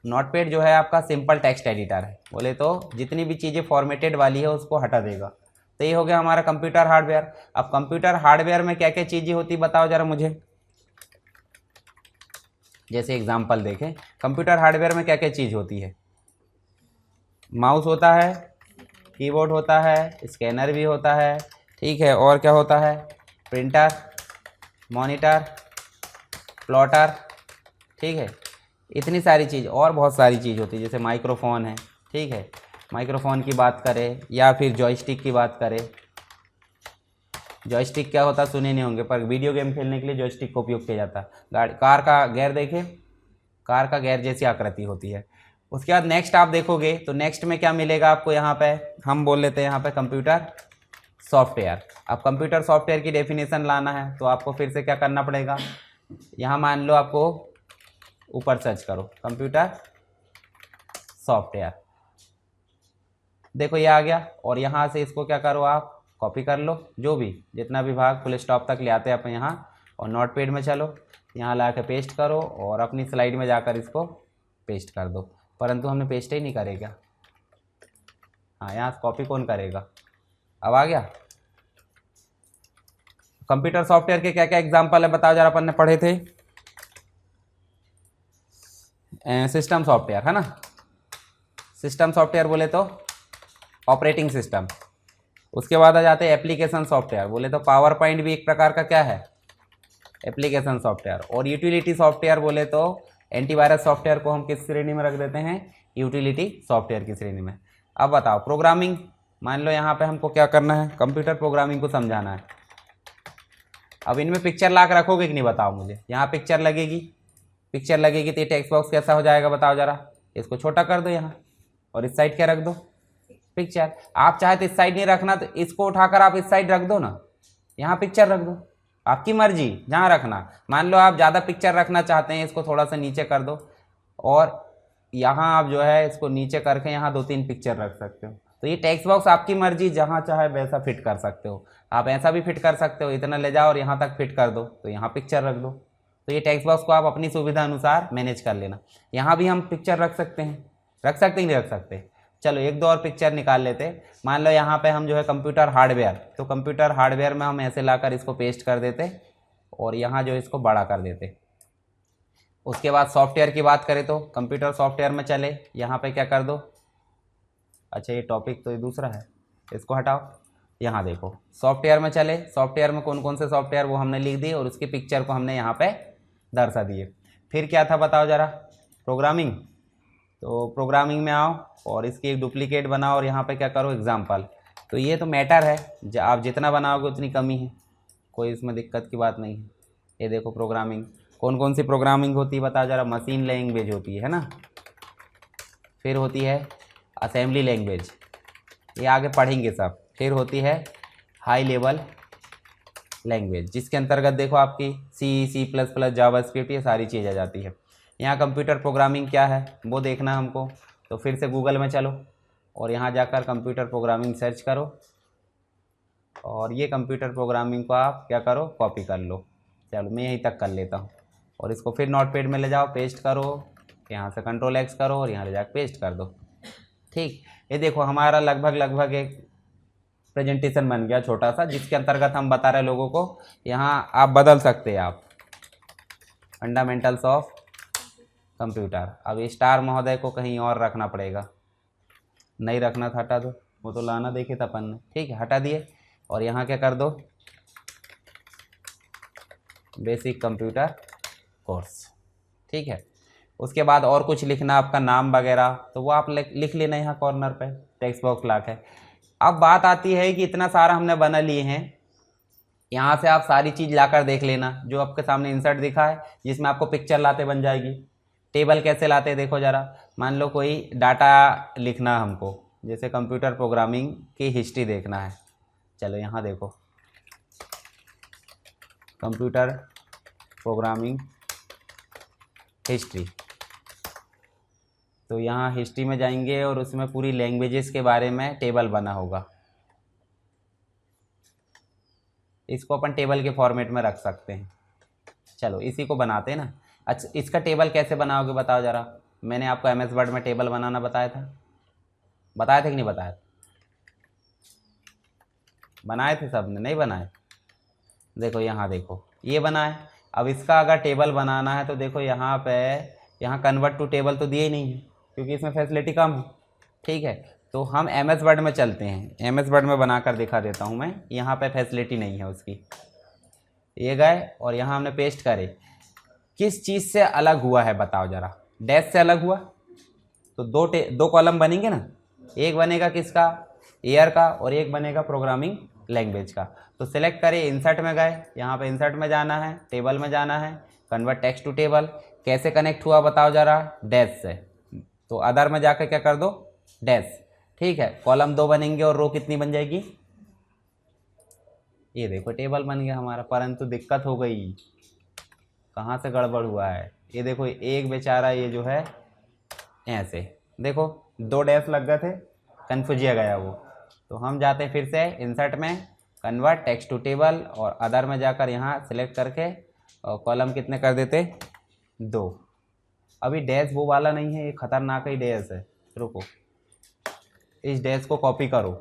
नोटपैड जो है आपका सिंपल टेक्स्ट एडिटर है, बोले तो जितनी भी चीज़ें फॉर्मेटेड वाली है उसको हटा देगा। तो ये हो गया हमारा कंप्यूटर हार्डवेयर। अब कंप्यूटर हार्डवेयर में क्या क्या चीज़ें होती बताओ जरा मुझे, जैसे एग्जांपल देखें, कंप्यूटर हार्डवेयर में क्या क्या चीज़ होती है, माउस होता है, कीबोर्ड होता है, स्कैनर भी होता है, ठीक है, और क्या होता है, प्रिंटर, मॉनिटर, प्लॉटर, ठीक है, इतनी सारी चीज़ और बहुत सारी चीज़ होती है। जैसे माइक्रोफोन है, ठीक है, माइक्रोफोन की बात करें या फिर जॉयस्टिक की बात करें। जॉयस्टिक क्या होता है सुने नहीं होंगे, पर वीडियो गेम खेलने के लिए जॉयस्टिक का उपयोग किया जाता है। गाड़ी, कार का गेयर देखें, कार का गेयर जैसी आकृति होती है। उसके बाद नेक्स्ट आप देखोगे तो नेक्स्ट में क्या मिलेगा आपको, यहाँ पे हम बोल लेते हैं यहाँ पे कंप्यूटर सॉफ्टवेयर। अब कंप्यूटर सॉफ्टवेयर की डेफिनेशन लाना है तो आपको फिर से क्या करना पड़ेगा, यहाँ मान लो आपको ऊपर सर्च करो कंप्यूटर सॉफ्टवेयर, देखो ये आ गया। और यहाँ से इसको क्या करो आप कॉपी कर लो, जो भी जितना भी भाग फुल स्टॉप तक ले आते हैं अपन यहाँ, और नोटपैड में चलो यहाँ ला के पेस्ट करो और अपनी स्लाइड में जाकर इसको पेस्ट कर दो। परंतु हमने पेस्ट ही नहीं करेगा, हाँ यहाँ कॉपी कौन करेगा। अब आ गया। कंप्यूटर सॉफ्टवेयर के क्या क्या एग्जाम्पल है बताओ जरा, अपन ने पढ़े थे। सिस्टम सॉफ्टवेयर है ना, सिस्टम सॉफ्टवेयर बोले तो ऑपरेटिंग सिस्टम। उसके बाद आ जाते हैं एप्लीकेशन सॉफ्टवेयर, बोले तो पावर पॉइंट भी एक प्रकार का क्या है, एप्लीकेशन सॉफ्टवेयर। और यूटिलिटी सॉफ्टवेयर बोले तो एंटीवायरस सॉफ्टवेयर को हम किस श्रेणी में रख देते हैं, यूटिलिटी सॉफ्टवेयर की श्रेणी में। अब बताओ प्रोग्रामिंग, मान लो यहाँ पे हमको क्या करना है, कंप्यूटर प्रोग्रामिंग को समझाना है। अब इनमें पिक्चर ला के रखोगे कि नहीं बताओ मुझे, यहाँ पिक्चर लगेगी, पिक्चर लगेगी तो ये टेक्स्ट बॉक्स कैसा हो जाएगा बताओ जरा, इसको छोटा कर दो यहाँ और इस साइड क्या रख दो, पिक्चर। आप चाहे तो इस साइड नहीं रखना तो इसको उठाकर आप इस साइड रख दो ना, यहाँ पिक्चर रख दो, आपकी मर्जी जहाँ रखना। मान लो आप ज़्यादा पिक्चर रखना चाहते हैं, इसको थोड़ा सा नीचे कर दो और यहाँ आप जो है इसको नीचे करके यहाँ 2-3 पिक्चर रख सकते हो। तो ये टेक्स्ट बॉक्स आपकी मर्जी, जहाँ चाहे वैसा फिट कर सकते हो। आप ऐसा भी फिट कर सकते हो, इतना ले जाओ और यहाँ तक फिट कर दो तो यहाँ पिक्चर रख दो। तो ये टेक्स्ट बॉक्स को आप अपनी सुविधा अनुसार मैनेज कर लेना। यहाँ भी हम पिक्चर रख सकते हैं, रख सकते ही नहीं रख सकते। चलो एक दो और पिक्चर निकाल लेते। मान लो यहाँ पे हम जो है कंप्यूटर हार्डवेयर, तो कंप्यूटर हार्डवेयर में हम ऐसे लाकर इसको पेस्ट कर देते और यहाँ जो इसको बड़ा कर देते। उसके बाद सॉफ्टवेयर की बात करें तो कंप्यूटर सॉफ्टवेयर में चले, यहाँ पे क्या कर दो, अच्छा ये टॉपिक तो ये दूसरा है, इसको हटाओ। यहाँ देखो सॉफ्टवेयर में चले, सॉफ्टवेयर में कौन कौन से सॉफ्टवेयर वो हमने लिख दिए और उसकी पिक्चर को हमने यहाँ पे दर्शा दिए। फिर क्या था बताओ ज़रा, प्रोग्रामिंग। तो प्रोग्रामिंग में आओ और इसकी एक डुप्लीकेट बनाओ और यहाँ पे क्या करो, एग्जाम्पल। तो ये तो मैटर है, आप जितना बनाओगे उतनी कमी है, कोई इसमें दिक्कत की बात नहीं है। ये देखो प्रोग्रामिंग, कौन कौन सी प्रोग्रामिंग होती है बताओ ज़रा। मशीन लैंग्वेज होती है ना, फिर होती है असेंबली लैंग्वेज, ये आगे पढ़ेंगे सब। फिर होती है हाई लेवल लैंग्वेज, जिसके अंतर्गत देखो आपकी C++, जावास्क्रिप्ट, ये सारी चीज़ आ जाती है। यहाँ कंप्यूटर प्रोग्रामिंग क्या है वो देखना हमको, तो फिर से गूगल में चलो और यहाँ जाकर कंप्यूटर प्रोग्रामिंग सर्च करो और ये कंप्यूटर प्रोग्रामिंग को आप क्या करो, कॉपी कर लो। चलो मैं यहीं तक कर लेता हूँ और इसको फिर नोटपैड में ले जाओ, पेस्ट करो, यहाँ से Ctrl+X करो और यहाँ ले जाकर पेस्ट कर दो। ठीक, ये देखो हमारा लगभग एक प्रेजेंटेशन बन गया छोटा सा, जिसके अंतर्गत हम बता रहे लोगों को। यहाँ आप बदल सकते हैं, आप फंडामेंटल्स ऑफ कंप्यूटर। अब ये स्टार महोदय को कहीं और रखना पड़ेगा, नहीं रखना था हटा दो, वो तो लाना देखे था अपन ने, ठीक है हटा दिए। और यहाँ क्या कर दो, बेसिक कंप्यूटर कोर्स, ठीक है। उसके बाद और कुछ लिखना आपका नाम वगैरह, तो वो आप लिख लेना यहाँ कॉर्नर पे टेक्स्ट बॉक्स ला के। अब बात आती है कि इतना सारा हमने बना लिए हैं, यहाँ से आप सारी चीज़ लाकर देख लेना। जो आपके सामने इंसर्ट दिखा है जिसमें आपको पिक्चर लाते बन जाएगी। टेबल कैसे लाते देखो ज़रा, मान लो कोई डाटा लिखना हमको, जैसे कंप्यूटर प्रोग्रामिंग की हिस्ट्री देखना है। चलो यहाँ देखो कंप्यूटर प्रोग्रामिंग हिस्ट्री, तो यहाँ हिस्ट्री में जाएंगे और उसमें पूरी लैंग्वेजेस के बारे में टेबल बना होगा। इसको अपन टेबल के फॉर्मेट में रख सकते हैं। चलो इसी को बनाते हैं ना। अच्छा इसका टेबल कैसे बनाओगे बताओ ज़रा। मैंने आपको MS वर्ड में टेबल बनाना बताया था कि नहीं बताया? बनाए थे सबने, नहीं बनाए? देखो यहाँ देखो ये बना है। अब इसका अगर टेबल बनाना है तो देखो यहाँ पे, यहाँ कन्वर्ट टू टेबल तो दिए ही नहीं है क्योंकि इसमें फैसिलिटी कम है, ठीक है। तो हम MS वर्ड में चलते हैं, MS वर्ड में बनाकर दिखा देता हूँ मैं। यहाँ पे फैसिलिटी नहीं है उसकी, ये गए और यहाँ हमने पेस्ट करे। किस चीज़ से अलग हुआ है बताओ ज़रा, डैश से अलग हुआ तो दो कॉलम बनेंगे ना, एक बनेगा किसका, एयर का, और एक बनेगा प्रोग्रामिंग लैंग्वेज का। तो सिलेक्ट करें, इंसर्ट में गए, यहाँ पे इंसर्ट में जाना है, टेबल में जाना है, कन्वर्ट टेक्स्ट टू टेबल। कैसे कनेक्ट हुआ बताओ ज़रा, डैश से। तो अदर में जाकर क्या कर दो, डैश, ठीक है। कॉलम 2 बनेंगे और रो कितनी बन जाएगी, ये देखो टेबल बन गया हमारा। परंतु दिक्कत हो गई, कहाँ से गड़बड़ हुआ है, ये देखो एक बेचारा ये जो है ऐसे देखो 2 डैश लग गए थे, कन्फ्यूजिया गया वो। तो हम जाते हैं फिर से इंसर्ट में, कन्वर्ट टेक्स्ट टू टेबल, और अदर में जाकर यहाँ सिलेक्ट करके और कॉलम कितने कर देते, 2। अभी डैश वो वाला नहीं है, ये खतरनाक ही डैश है। रुको, इस डैश को कॉपी करो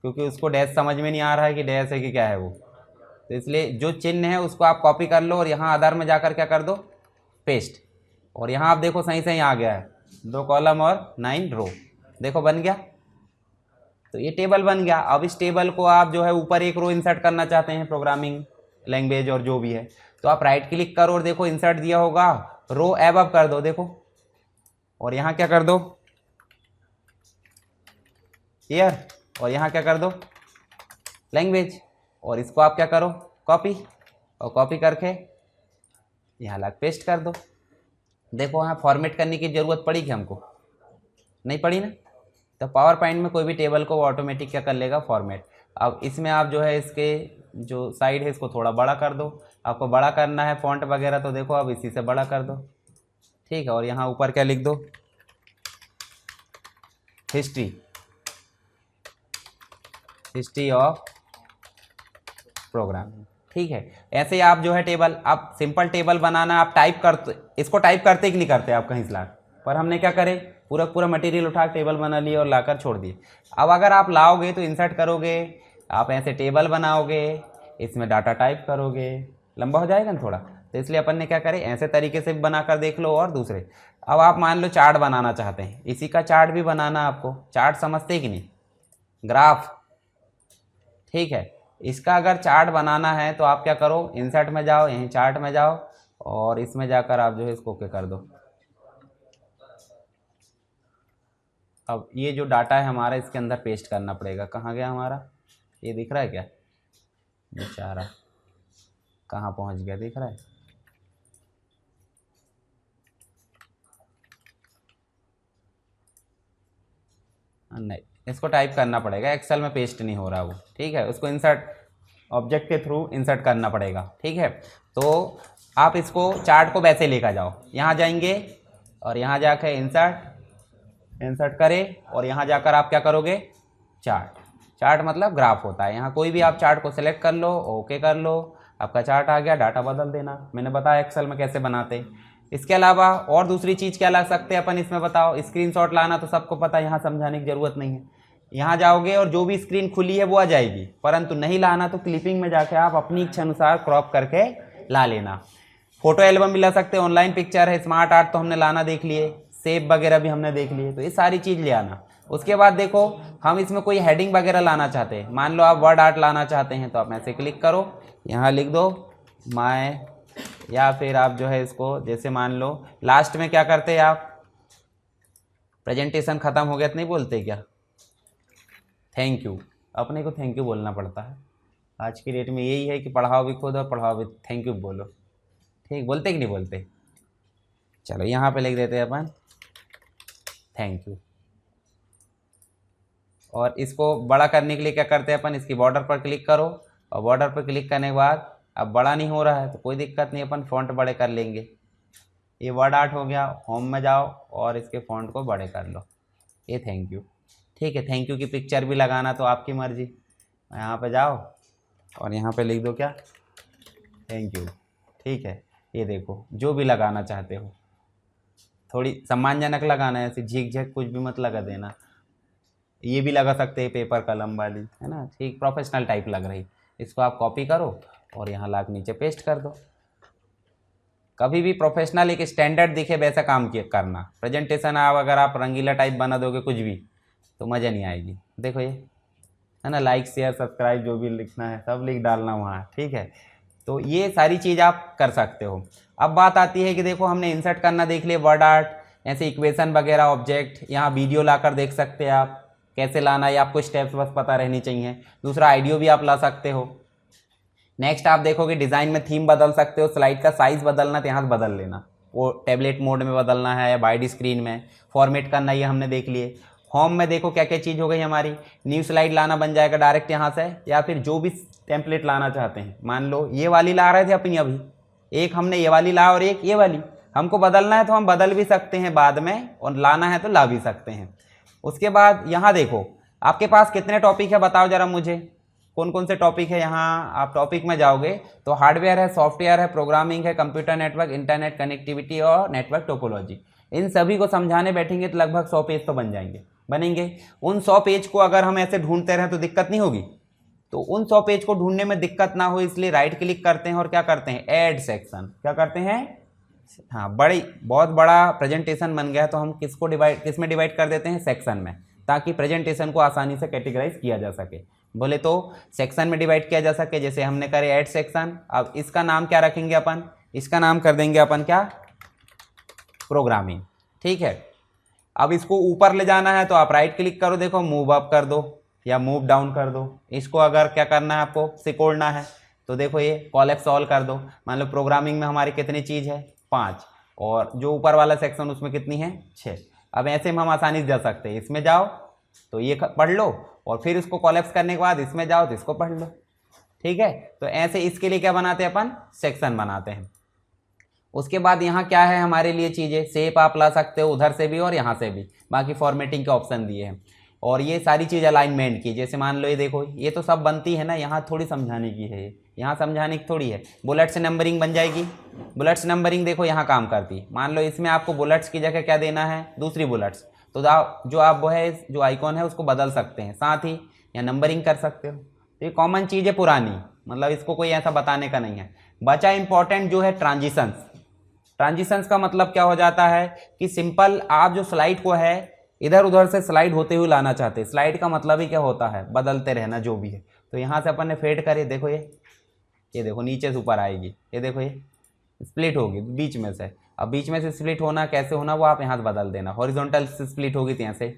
क्योंकि उसको डैश समझ में नहीं आ रहा है कि डैश है कि क्या है वो। तो इसलिए जो चिन्ह है उसको आप कॉपी कर लो और यहाँ अदर में जाकर क्या कर दो, पेस्ट। और यहाँ आप देखो सही सही आ गया है, 2 कॉलम और 9 रो, देखो बन गया। तो ये टेबल बन गया। अब इस टेबल को आप जो है ऊपर एक रो इंसर्ट करना चाहते हैं, प्रोग्रामिंग लैंग्वेज और जो भी है, तो आप राइट क्लिक करो और देखो इंसर्ट दिया होगा, रो अबव कर दो देखो, और यहाँ क्या कर दो ईयर, और यहाँ क्या कर दो लैंग्वेज, और इसको आप क्या करो कॉपी, और कॉपी करके यहाँ लाके पेस्ट कर दो। देखो यहाँ फॉर्मेट करने की ज़रूरत पड़ी कि हमको नहीं पड़ी ना। तो पावर पॉइंट में कोई भी टेबल को ऑटोमेटिक क्या कर लेगा फॉर्मेट। अब इसमें आप जो है इसके जो साइड है इसको थोड़ा बड़ा कर दो, आपको बड़ा करना है फॉन्ट वगैरह, तो देखो अब इसी से बड़ा कर दो, ठीक है। और यहाँ ऊपर क्या लिख दो हिस्ट्री ऑफ प्रोग्राम, ठीक है। ऐसे ही आप जो है टेबल, आप सिंपल टेबल बनाना, आप टाइप करते, इसको टाइप करते कि नहीं करते आप कहीं स्लाइड पर, हमने क्या करे पूरा पूरा मटेरियल उठा टेबल बना लिए और लाकर छोड़ दिए। अब अगर आप लाओगे तो इंसर्ट करोगे, आप ऐसे टेबल बनाओगे, इसमें डाटा टाइप करोगे, लंबा हो जाएगा ना थोड़ा, तो इसलिए अपन ने क्या करे ऐसे तरीके से भी बनाकर देख लो। और दूसरे, अब आप मान लो चार्ट बनाना चाहते हैं, इसी का चार्ट भी बनाना आपको, चार्ट समझते कि नहीं, ग्राफ, ठीक है। इसका अगर चार्ट बनाना है तो आप क्या करो, इंसर्ट में जाओ, यहीं चार्ट में जाओ, और इसमें जाकर आप जो है इसको ओके कर दो। अब ये जो डाटा है हमारा इसके अंदर पेस्ट करना पड़ेगा। कहाँ गया हमारा, ये दिख रहा है क्या, बेचारा कहाँ पहुँच गया, दिख रहा है। नहीं, इसको टाइप करना पड़ेगा, एक्सेल में पेस्ट नहीं हो रहा वो, ठीक है। उसको इंसर्ट ऑब्जेक्ट के थ्रू इंसर्ट करना पड़ेगा, ठीक है। तो आप इसको चार्ट को वैसे लेकर जाओ, यहाँ जाएंगे और यहाँ जाकर इंसर्ट करें, और यहाँ जाकर आप क्या करोगे चार्ट, चार्ट मतलब ग्राफ होता है। यहाँ कोई भी आप चार्ट को सिलेक्ट कर लो, ओके कर लो, आपका चार्ट आ गया, डाटा बदल देना, मैंने बताया एक्सेल में कैसे बनाते हैं। इसके अलावा और दूसरी चीज़ क्या ला सकते हैं अपन इसमें, बताओ। स्क्रीनशॉट लाना तो सबको पता है, यहाँ समझाने की ज़रूरत नहीं है। यहाँ जाओगे और जो भी स्क्रीन खुली है वो आ जाएगी, परंतु नहीं लाना तो क्लिपिंग में जाके आप अपनी इच्छा अनुसार क्रॉप करके ला लेना। फोटो एल्बम भी ला सकते हैं, ऑनलाइन पिक्चर है, स्मार्ट आर्ट तो हमने लाना देख लिए, सेब वगैरह भी हमने देख लिए, तो ये सारी चीज़ ले आना। उसके बाद देखो हम इसमें कोई हेडिंग वगैरह लाना चाहते हैं, मान लो आप वर्ड आर्ट लाना चाहते हैं, तो आप ऐसे क्लिक करो, यहाँ लिख दो माय, या फिर आप जो है इसको जैसे मान लो लास्ट में क्या करते हैं आप, प्रेजेंटेशन ख़त्म हो गया तो नहीं बोलते क्या थैंक यू, अपने को थैंक यू बोलना पड़ता है। आज की डेट में यही है कि पढ़ाओ भी खुद और पढ़ाओ भी थैंक यू बोलो, ठीक, बोलते कि नहीं बोलते। चलो यहाँ पे लिख देते हैं अपन थैंक यू। और इसको बड़ा करने के लिए क्या करते हैं अपन, इसकी बॉर्डर पर क्लिक करो, और बॉर्डर पर क्लिक करने के बाद अब बड़ा नहीं हो रहा है तो कोई दिक्कत नहीं, अपन फ़ॉन्ट बड़े कर लेंगे। ये वर्ड आर्ट हो गया, होम में जाओ और इसके फ़ॉन्ट को बड़े कर लो, ये थैंक यू, ठीक है। थैंक यू की पिक्चर भी लगाना तो आपकी मर्ज़ी, यहाँ पे जाओ और यहाँ पे लिख दो क्या थैंक यू, ठीक है। ये देखो जो भी लगाना चाहते हो, थोड़ी सम्मानजनक लगाना है, ऐसे झीक झक कुछ भी मत लगा देना। ये भी लगा सकते हैं पेपर कलम वाली, है ना, ठीक, प्रोफेशनल टाइप लग रही। इसको आप कॉपी करो और यहाँ लाक नीचे पेस्ट कर दो। कभी भी प्रोफेशनल एक स्टैंडर्ड दिखे वैसा काम करना। प्रेजेंटेशन आप अगर आप रंगीला टाइप बना दोगे कुछ भी तो मज़ा नहीं आएगी। देखो ये है ना, लाइक शेयर सब्सक्राइब जो भी लिखना है सब लिख डालना वहाँ, ठीक है। तो ये सारी चीज़ आप कर सकते हो। अब बात आती है कि देखो हमने इंसर्ट करना देख लिया, वर्ड आर्ट, ऐसे इक्वेशन वगैरह, ऑब्जेक्ट, यहाँ वीडियो लाकर देख सकते हैं आप कैसे लाना है, आपको स्टेप्स बस पता रहनी चाहिए। दूसरा आइडियो भी आप ला सकते हो। नेक्स्ट आप देखोगे डिज़ाइन में थीम बदल सकते हो, स्लाइड का साइज़ बदलना तो यहाँ से बदल लेना, वो टैबलेट मोड में बदलना है या वाइड स्क्रीन में, फॉर्मेट करना ये हमने देख लिए। होम में देखो क्या क्या चीज़ हो गई हमारी, न्यू स्लाइड लाना बन जाएगा डायरेक्ट यहाँ से, या फिर जो भी टेम्पलेट लाना चाहते हैं, मान लो ये वाली ला रहे थे अपनी अभी, एक हमने ये वाली ला और एक ये वाली, हमको बदलना है तो हम बदल भी सकते हैं बाद में, और लाना है तो ला भी सकते हैं। उसके बाद यहाँ देखो आपके पास कितने टॉपिक है बताओ ज़रा मुझे, कौन कौन से टॉपिक है। यहाँ आप टॉपिक में जाओगे तो हार्डवेयर है, सॉफ्टवेयर है, प्रोग्रामिंग है, कंप्यूटर नेटवर्क, इंटरनेट कनेक्टिविटी और नेटवर्क टोपोलॉजी। इन सभी को समझाने बैठेंगे तो लगभग 100 पेज तो बनेंगे। उन 100 पेज को अगर हम ऐसे ढूंढते रहें तो दिक्कत नहीं होगी। तो उन 100 पेज को ढूंढने में दिक्कत ना हो इसलिए राइट क्लिक करते हैं और क्या करते हैं, ऐड सेक्शन। क्या करते हैं, हाँ, बहुत बड़ा प्रेजेंटेशन बन गया, तो हम किस में डिवाइड कर देते हैं, सेक्शन में, ताकि प्रेजेंटेशन को आसानी से कैटेगराइज किया जा सके। बोले तो सेक्शन में डिवाइड किया जा सके, जैसे हमने करे ऐड सेक्शन। अब इसका नाम क्या रखेंगे अपन, इसका नाम कर देंगे अपन क्या, प्रोग्रामिंग। ठीक है, अब इसको ऊपर ले जाना है तो आप राइट क्लिक करो, देखो मूव अप कर दो या मूव डाउन कर दो। इसको अगर क्या करना है, आपको सिकोड़ना है, तो देखो ये कॉलेप्स ऑल कर दो। मान लो प्रोग्रामिंग में हमारी कितनी चीज़ है, 5, और जो ऊपर वाला सेक्शन उसमें कितनी है, 6। अब ऐसे में हम आसानी से जा सकते हैं, इसमें जाओ तो ये पढ़ लो, और फिर इसको कॉलेप्स करने के बाद इसमें जाओ तो इसको पढ़ लो। ठीक है, तो ऐसे इसके लिए क्या बनाते हैं अपन, सेक्शन बनाते हैं। उसके बाद यहाँ क्या है हमारे लिए चीज़ें, शेप आप ला सकते हो उधर से भी और यहाँ से भी, बाकी फॉर्मेटिंग के ऑप्शन दिए हैं। और ये सारी चीज़ अलाइनमेंट की, जैसे मान लो ये देखो, ये तो सब बनती है ना, यहाँ थोड़ी समझाने की है, यहाँ समझाने की थोड़ी है। बुलेट्स नंबरिंग बन जाएगी, बुलेट्स नंबरिंग देखो यहाँ काम करती है। मान लो इसमें आपको बुलेट्स की जगह क्या देना है, दूसरी बुलेट्स, तो जो आप वो है, जो आइकॉन है उसको बदल सकते हैं, साथ ही या नंबरिंग कर सकते हो। तो ये कॉमन चीज़ है पुरानी, मतलब इसको कोई ऐसा बताने का नहीं है। बचा इंपॉर्टेंट जो है ट्रांजिशंस। ट्रांजिशंस का मतलब क्या हो जाता है कि सिंपल आप जो स्लाइड को है इधर उधर से स्लाइड होते हुए लाना चाहते हैं। स्लाइड का मतलब ही क्या होता है, बदलते रहना जो भी है। तो यहाँ से अपन ने फेड करे, देखो ये देखो नीचे से ऊपर आएगी, ये देखो ये स्प्लिट होगी बीच में से। अब बीच में से स्प्लिट होना कैसे होना वो आप यहाँ से बदल देना, हॉरिजॉन्टल स्प्लिट होगी तो यहाँ से,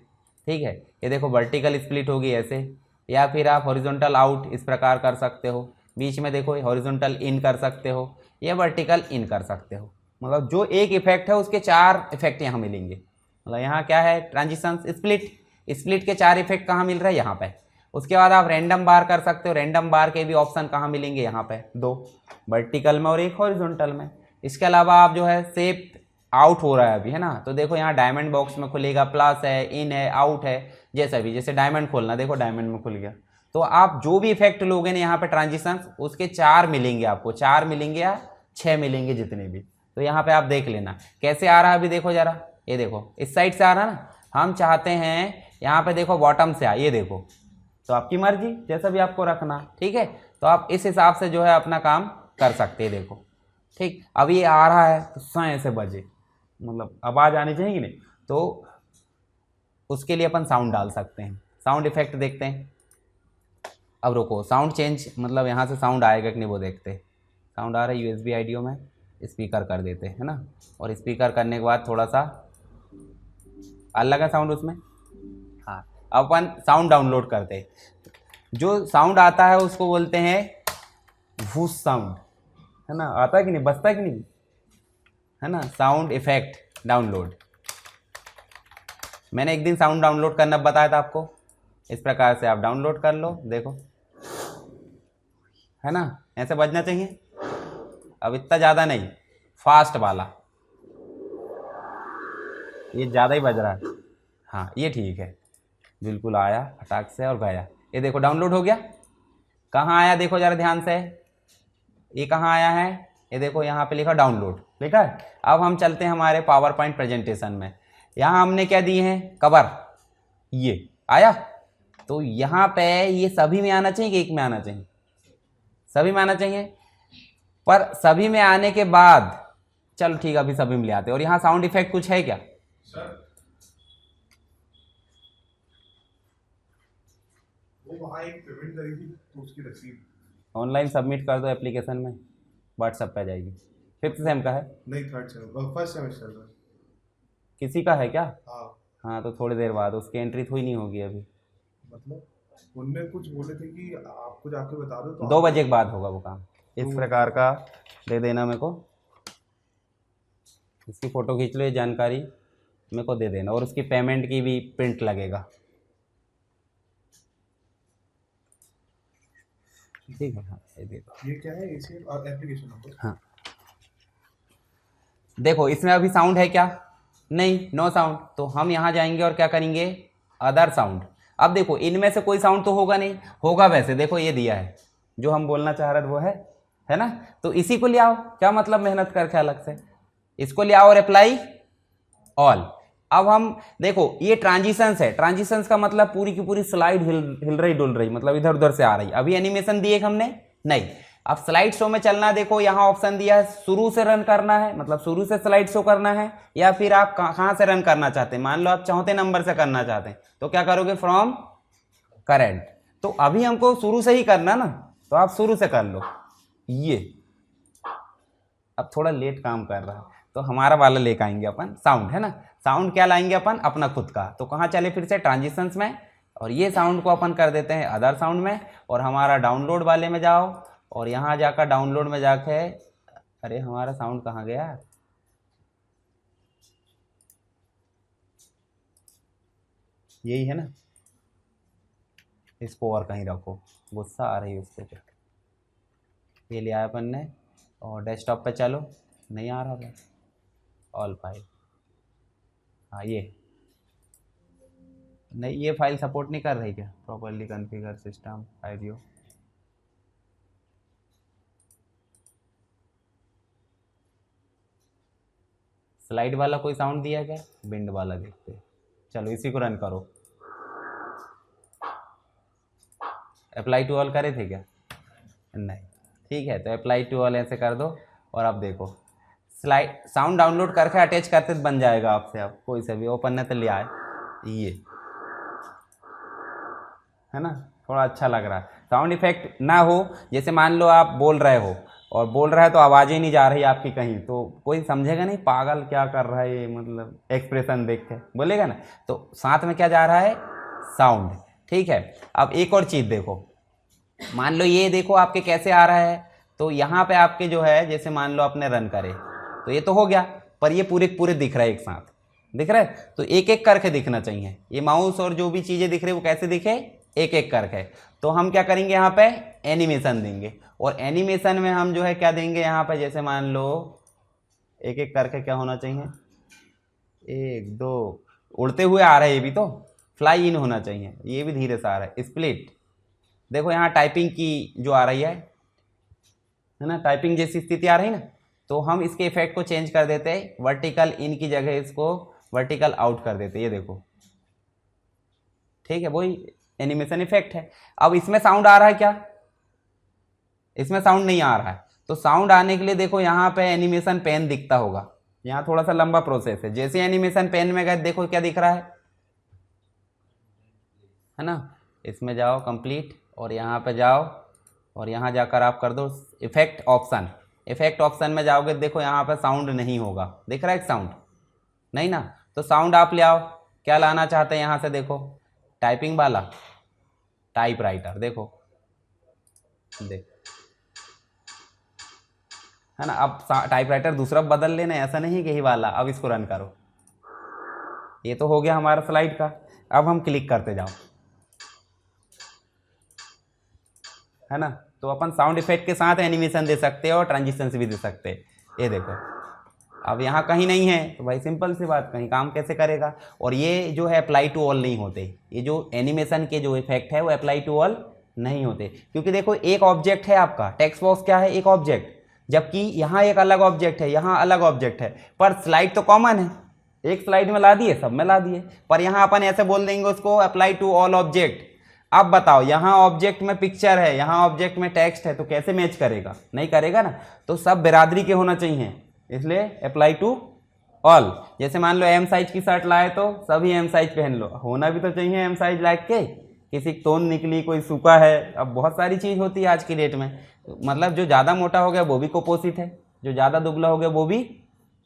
ठीक है। ये देखो वर्टिकल स्प्लिट होगी ऐसे, या फिर आप हॉरिजॉन्टल आउट इस प्रकार कर सकते हो। बीच में देखो हॉरिजॉन्टल इन कर सकते हो या वर्टिकल इन कर सकते हो। मतलब जो एक इफेक्ट है उसके 4 इफेक्ट यहाँ मिलेंगे। मतलब यहाँ क्या है, ट्रांजिशन, स्प्लिट के 4 इफेक्ट कहाँ मिल रहे हैं, यहाँ पे। उसके बाद आप रैंडम बार कर सकते हो। रैंडम बार के भी ऑप्शन कहाँ मिलेंगे, यहाँ पे 2, वर्टिकल में और एक हॉरिजॉन्टल में। इसके अलावा आप जो है शेप आउट हो रहा है अभी, है ना, तो देखो यहाँ डायमंड बॉक्स में खुलेगा, प्लस है, इन है, आउट है, जैसा भी, जैसे डायमंड खोलना, देखो डायमंड में खुल गया। तो आप जो भी इफेक्ट लोगे ना यहाँ पे ट्रांजिशन, उसके 4 मिलेंगे आपको, 4 मिलेंगे या 6 मिलेंगे, जितने भी। तो यहाँ पे आप देख लेना कैसे आ रहा है। अभी देखो जरा, ये देखो इस साइड से आ रहा है ना, हम चाहते हैं यहाँ पे देखो बॉटम से आ, ये देखो, तो आपकी मर्जी, जैसा भी आपको रखना, ठीक है। तो आप इस हिसाब से जो है अपना काम कर सकते हैं, देखो ठीक। अब ये आ रहा है तो साए से बजे, मतलब आवाज़ आनी चाहिए कि नहीं, तो उसके लिए अपन साउंड डाल सकते हैं। साउंड इफेक्ट देखते हैं। अब रुको, साउंड चेंज मतलब यहाँ से साउंड आएगा कि नहीं वो देखते हैं। साउंड आ रहा है USB आइडियो में, स्पीकर कर देते हैं, है ना। और स्पीकर करने के बाद थोड़ा सा अलग है साउंड उसमें। हाँ, अपन साउंड डाउनलोड करते हैं। जो साउंड आता है उसको बोलते हैं वूस साउंड, है ना। आता है कि नहीं, बजता है कि नहीं, है ना। साउंड इफेक्ट डाउनलोड, मैंने एक दिन साउंड डाउनलोड करना बताया था आपको। इस प्रकार से आप डाउनलोड कर लो, देखो, है ना, ऐसे बजना चाहिए। अब इतना ज़्यादा नहीं, फास्ट वाला, ये ज़्यादा ही बज रहा है। हाँ, ये ठीक है, बिल्कुल आया फटाक से और गया। ये देखो डाउनलोड हो गया। कहाँ आया देखो जरा ध्यान से, ये कहाँ आया है, ये देखो यहाँ पे लिखा डाउनलोड, लिखा है। अब हम चलते हैं हमारे पावर पॉइंट प्रेजेंटेशन में। यहाँ हमने क्या दिए हैं, कवर, ये आया। तो यहाँ पे ये सभी में आना चाहिए कि एक में आना चाहिए, सभी में आना चाहिए। पर सभी में आने के बाद, चलो ठीक है, अभी सभी में ले आते हैं। और यहाँ साउंड इफेक्ट कुछ है क्या सर? वो वहाँ एक पेमेंट करी थी तो उसकी रसीद ऑनलाइन सबमिट कर दो एप्लीकेशन में, व्हाट्सएप पे आ जाएगी। 5th सेम का है? नहीं, 3rd सेमेस्टर, फर्स्ट सेमेस्टर का। किसी का है क्या? हाँ। हाँ, तो थोड़ी देर बाद उसकी एंट्री थोड़ी नहीं होगी अभी, मतलब उनने कुछ बोले थे कि आपको जाके बता दो, तो 2 बजे के बाद होगा वो काम। इस प्रकार का दे देना मेरे को, इसकी फ़ोटो खींच लो, ये जानकारी मेरे को दे देना। और उसकी पेमेंट की भी प्रिंट लगेगा, ठीक है। हाँ, ये देखो, ये क्या है, एप्लीकेशन नंबर। हाँ देखो, इसमें अभी साउंड है क्या, नहीं, नो साउंड। तो हम यहाँ जाएंगे और क्या करेंगे, अदर साउंड। अब देखो इनमें से कोई साउंड तो होगा नहीं, होगा वैसे, देखो ये दिया है, जो हम बोलना चाह रहे थे वो है ना। तो इसी को ले आओ, क्या मतलब मेहनत करके अलग से, इसको ले आओ और अप्लाई ऑल। अब हम देखो ये ट्रांजिशंस है, ट्रांजिशंस का मतलब पूरी की पूरी स्लाइड हिल रही डुल रही, मतलब इधर उधर से आ रही। अभी एनिमेशन दिए हमने नहीं, अब स्लाइड शो में चलना, देखो यहाँ ऑप्शन दिया है शुरू से रन करना है, मतलब शुरू से स्लाइड शो करना है, या फिर आप कहाँ से रन करना चाहते हैं। मान लो आप चौथे नंबर से करना चाहते हैं तो क्या करोगे, फ्रॉम करंट। तो अभी हमको शुरू से ही करना ना, तो आप शुरू से कर लो। ये अब थोड़ा लेट काम कर रहा है तो हमारा वाला लेकर आएंगे अपन साउंड, है ना। साउंड क्या लाएंगे अपन, अपना खुद का। तो कहाँ चले फिर से, ट्रांजिशंस में, और ये साउंड को अपन कर देते हैं अदर साउंड में, और हमारा डाउनलोड वाले में जाओ, और यहाँ जाकर डाउनलोड में जाके, अरे हमारा साउंड कहाँ गया, यही है ना, इसको और कहीं रखो, गुस्सा आ रही है उसको। ये लिया है अपन ने, और डेस्कटॉप पे चलो, नहीं आ रहा है ऑल फाइल, हाँ ये नहीं, ये फाइल सपोर्ट नहीं कर रही क्या, प्रॉपर्ली कॉन्फ़िगर सिस्टम आईडियो। स्लाइड वाला कोई साउंड दिया क्या, विंड वाला देखते हैं। चलो इसी को रन करो। अप्लाई टू ऑल करे थे क्या, नहीं, ठीक है। तो अप्लाई टू ऑल ऐसे कर दो, और अब देखो स्लाइड साउंड डाउनलोड करके अटैच करते बन जाएगा आपसे। अब कोई से भी ओपन ने तो लिया है, ये है ना, थोड़ा अच्छा लग रहा है। साउंड इफेक्ट ना हो, जैसे मान लो आप बोल रहे हो और बोल रहा है तो आवाज़ ही नहीं जा रही आपकी कहीं, तो कोई समझेगा नहीं पागल क्या कर रहा है ये, मतलब एक्सप्रेशन देख के बोलेगा ना। तो साथ में क्या जा रहा है, साउंड, ठीक है। अब एक और चीज़ देखो, मान लो ये देखो आपके कैसे आ रहा है, तो यहाँ पे आपके जो है, जैसे मान लो आपने रन करे तो ये तो हो गया, पर ये पूरे पूरे दिख रहा है, एक साथ दिख रहा है, तो एक एक करके दिखना चाहिए। ये माउस और जो भी चीज़ें दिख रही है वो कैसे दिखे, एक एक करके। तो हम क्या करेंगे, यहाँ पे एनिमेशन देंगे, और एनिमेशन में हम जो है क्या देंगे यहाँ पे, जैसे मान लो एक एक करके क्या होना चाहिए, एक दो, उड़ते हुए आ रहा है ये भी, तो फ्लाई इन होना चाहिए, ये भी धीरे से आ रहा है। स्प्लिट देखो यहाँ टाइपिंग की जो आ रही है ना, टाइपिंग जैसी स्थिति आ रही ना, तो हम इसके इफेक्ट को चेंज कर देते हैं, वर्टिकल इन की जगह इसको वर्टिकल आउट कर देते, ये देखो, ठीक है, वही एनिमेशन इफेक्ट है। अब इसमें साउंड आ रहा है क्या, इसमें साउंड नहीं आ रहा है, तो साउंड आने के लिए देखो यहाँ पे एनिमेशन पेन दिखता होगा, यहाँ थोड़ा सा लंबा प्रोसेस है। जैसे एनिमेशन पेन में गए देखो क्या दिख रहा है ना, इसमें जाओ कंप्लीट, और यहाँ पे जाओ, और यहाँ जाकर आप कर दो इफेक्ट ऑप्शन। इफेक्ट ऑप्शन में जाओगे, देखो यहाँ पे साउंड नहीं होगा, दिख रहा है एक साउंड नहीं ना, तो साउंड आप ले आओ। क्या लाना चाहते हैं यहाँ से, देखो टाइपिंग वाला, टाइपराइटर, देखो देख, है ना। अब टाइपराइटर दूसरा बदल लेना, ऐसा नहीं कि यही वाला। अब इसको रन करो, ये तो हो गया हमारा स्लाइड का। अब हम क्लिक करते जाओ, है ना। तो अपन साउंड इफेक्ट के साथ एनिमेशन दे सकते हैं और ट्रांजिशन भी दे सकते हैं। ये देखो अब यहाँ कहीं नहीं है, तो भाई सिंपल सी बात, कहीं काम कैसे करेगा। और ये जो है अप्लाई टू ऑल नहीं होते, ये जो एनिमेशन के जो इफेक्ट है वो अप्लाई टू ऑल नहीं होते, क्योंकि देखो एक ऑब्जेक्ट है आपका, टेक्स्ट बॉक्स क्या है, एक ऑब्जेक्ट, जबकि यहाँ एक अलग ऑब्जेक्ट है, यहाँ अलग ऑब्जेक्ट है, पर स्लाइड तो कॉमन है, एक स्लाइड में ला दिए, सब में ला दिए। पर यहाँ अपन ऐसे बोल देंगे उसको अप्लाई टू ऑल ऑब्जेक्ट। अब बताओ, यहाँ ऑब्जेक्ट में पिक्चर है, यहाँ ऑब्जेक्ट में टेक्स्ट है, तो कैसे मैच करेगा, नहीं करेगा ना। तो सब बिरादरी के होना चाहिए, इसलिए अप्लाई टू ऑल। जैसे मान लो एम साइज की शर्ट लाए तो सभी एम साइज पहन लो, होना भी तो चाहिए एम साइज लाइक के। किसी तोन निकली, कोई सूखा है, अब बहुत सारी चीज़ होती है आज की डेट में। मतलब जो ज़्यादा मोटा हो गया वो भी कुपोषित है, जो ज़्यादा दुबला हो गया वो भी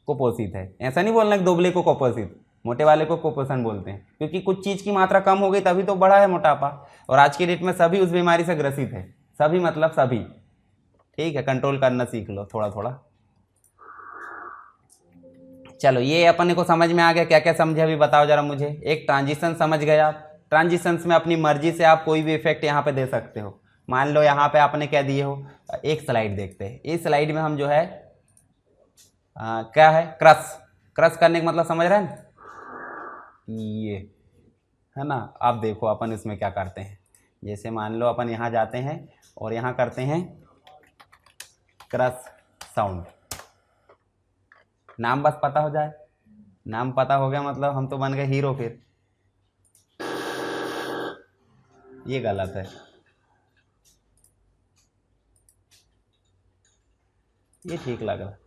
कुपोषित है। ऐसा नहीं बोलना कि दुबले को कुपोषित, मोटे वाले को कुपोषण बोलते हैं, क्योंकि कुछ चीज़ की मात्रा कम हो गई तभी तो बढ़ा है मोटापा। और आज की डेट में सभी उस बीमारी से ग्रसित है, सभी मतलब सभी। ठीक है, कंट्रोल करना सीख लो थोड़ा थोड़ा। चलो ये अपने को समझ में आ गया, क्या क्या समझे अभी बताओ जरा मुझे। एक ट्रांजिशन समझ गए आप, ट्रांजिशंस में अपनी मर्जी से आप कोई भी इफेक्ट यहाँ पे दे सकते हो। मान लो यहाँ पे आपने क्या दिए हो, एक स्लाइड देखते हैं, इस स्लाइड में हम जो है क्या है, क्रश। क्रश करने का मतलब समझ रहे हैं, ये है ना। अब देखो अपन इसमें क्या करते हैं, जैसे मान लो अपन यहाँ जाते हैं और यहाँ करते हैं क्रश साउंड। नाम बस पता हो जाए, नाम पता हो गया मतलब हम तो बन गए हीरो। फिर ये गलत है, ये ठीक लग रहा है,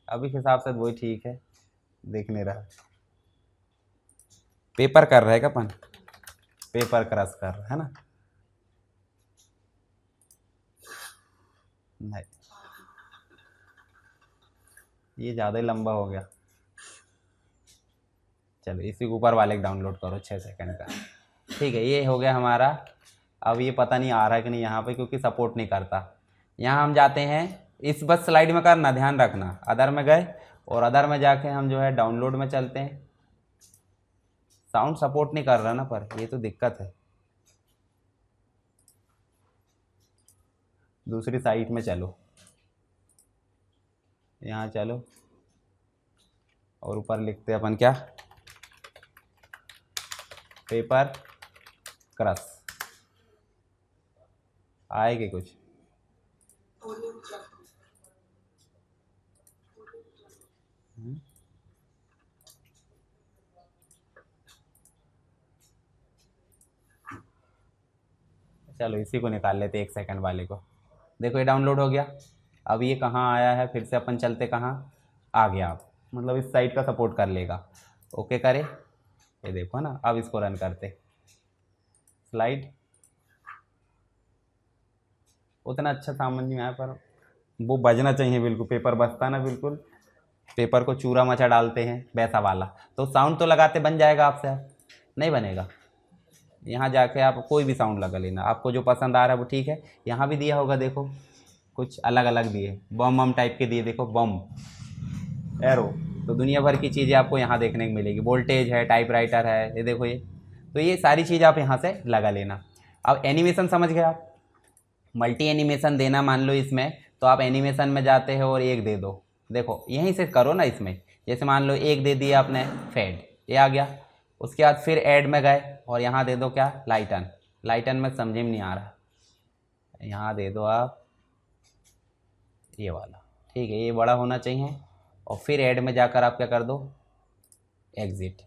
अभी के हिसाब से वही ठीक है, देख नहीं रहा। पेपर कर रहे हैं क्या अपन, पेपर क्रश कर रहे है ना, नहीं ये ज़्यादा ही लंबा हो गया। चलो इसी के ऊपर वाले डाउनलोड करो 6 सेकंड का। ठीक है, ये हो गया हमारा। अब ये पता नहीं आ रहा है कि नहीं यहाँ पे, क्योंकि सपोर्ट नहीं करता। यहाँ हम जाते हैं, इस बस स्लाइड में करना, ध्यान रखना, अदर में गए और अदर में जाके हम जो है डाउनलोड में चलते हैं। साउंड सपोर्ट नहीं कर रहा ना, पर ये तो दिक्कत है। दूसरी साइट में चलो, यहाँ चलो और ऊपर लिखते हैं अपन क्या, पेपर क्रश। आएगी कुछ, चलो इसी को निकाल लेते 1 सेकंड वाले को। देखो ये डाउनलोड हो गया। अब ये कहाँ आया है, फिर से अपन चलते कहाँ, आ गया। आप मतलब इस साइट का सपोर्ट कर लेगा। ओके करे, ये देखो ना। अब इसको रन करते, स्लाइड उतना अच्छा समझ नहीं आया, पर वो बजना चाहिए बिल्कुल, पेपर बजता ना बिल्कुल, पेपर को चूरा मचा डालते हैं वैसा वाला। तो साउंड तो लगाते बन जाएगा आपसे, नहीं बनेगा। यहाँ जाके आप कोई भी साउंड लगा लेना, आपको जो पसंद आ रहा है वो ठीक है। यहाँ भी दिया होगा, देखो कुछ अलग अलग दिए, बम बम टाइप के दिए, देखो बम, एरो। तो दुनिया भर की चीज़ें आपको यहाँ देखने को मिलेगी, वोल्टेज है, टाइपराइटर है, ये देखो ये। तो ये सारी चीज़ आप यहाँ से लगा लेना। अब एनिमेशन समझ गए आप, मल्टी एनिमेशन देना मान लो इसमें, तो आप एनिमेशन में जाते हो और एक दे दो। देखो यहीं से करो ना इसमें, जैसे मान लो एक दे दिया आपने फेड, ये आ गया। उसके बाद फिर ऐड में गए और यहाँ दे दो क्या, लाइटन। लाइटन में समझ में नहीं आ रहा, यहाँ दे दो आप ये वाला, ठीक है, ये बड़ा होना चाहिए। और फिर ऐड में जाकर आप क्या कर दो, एग्जिट।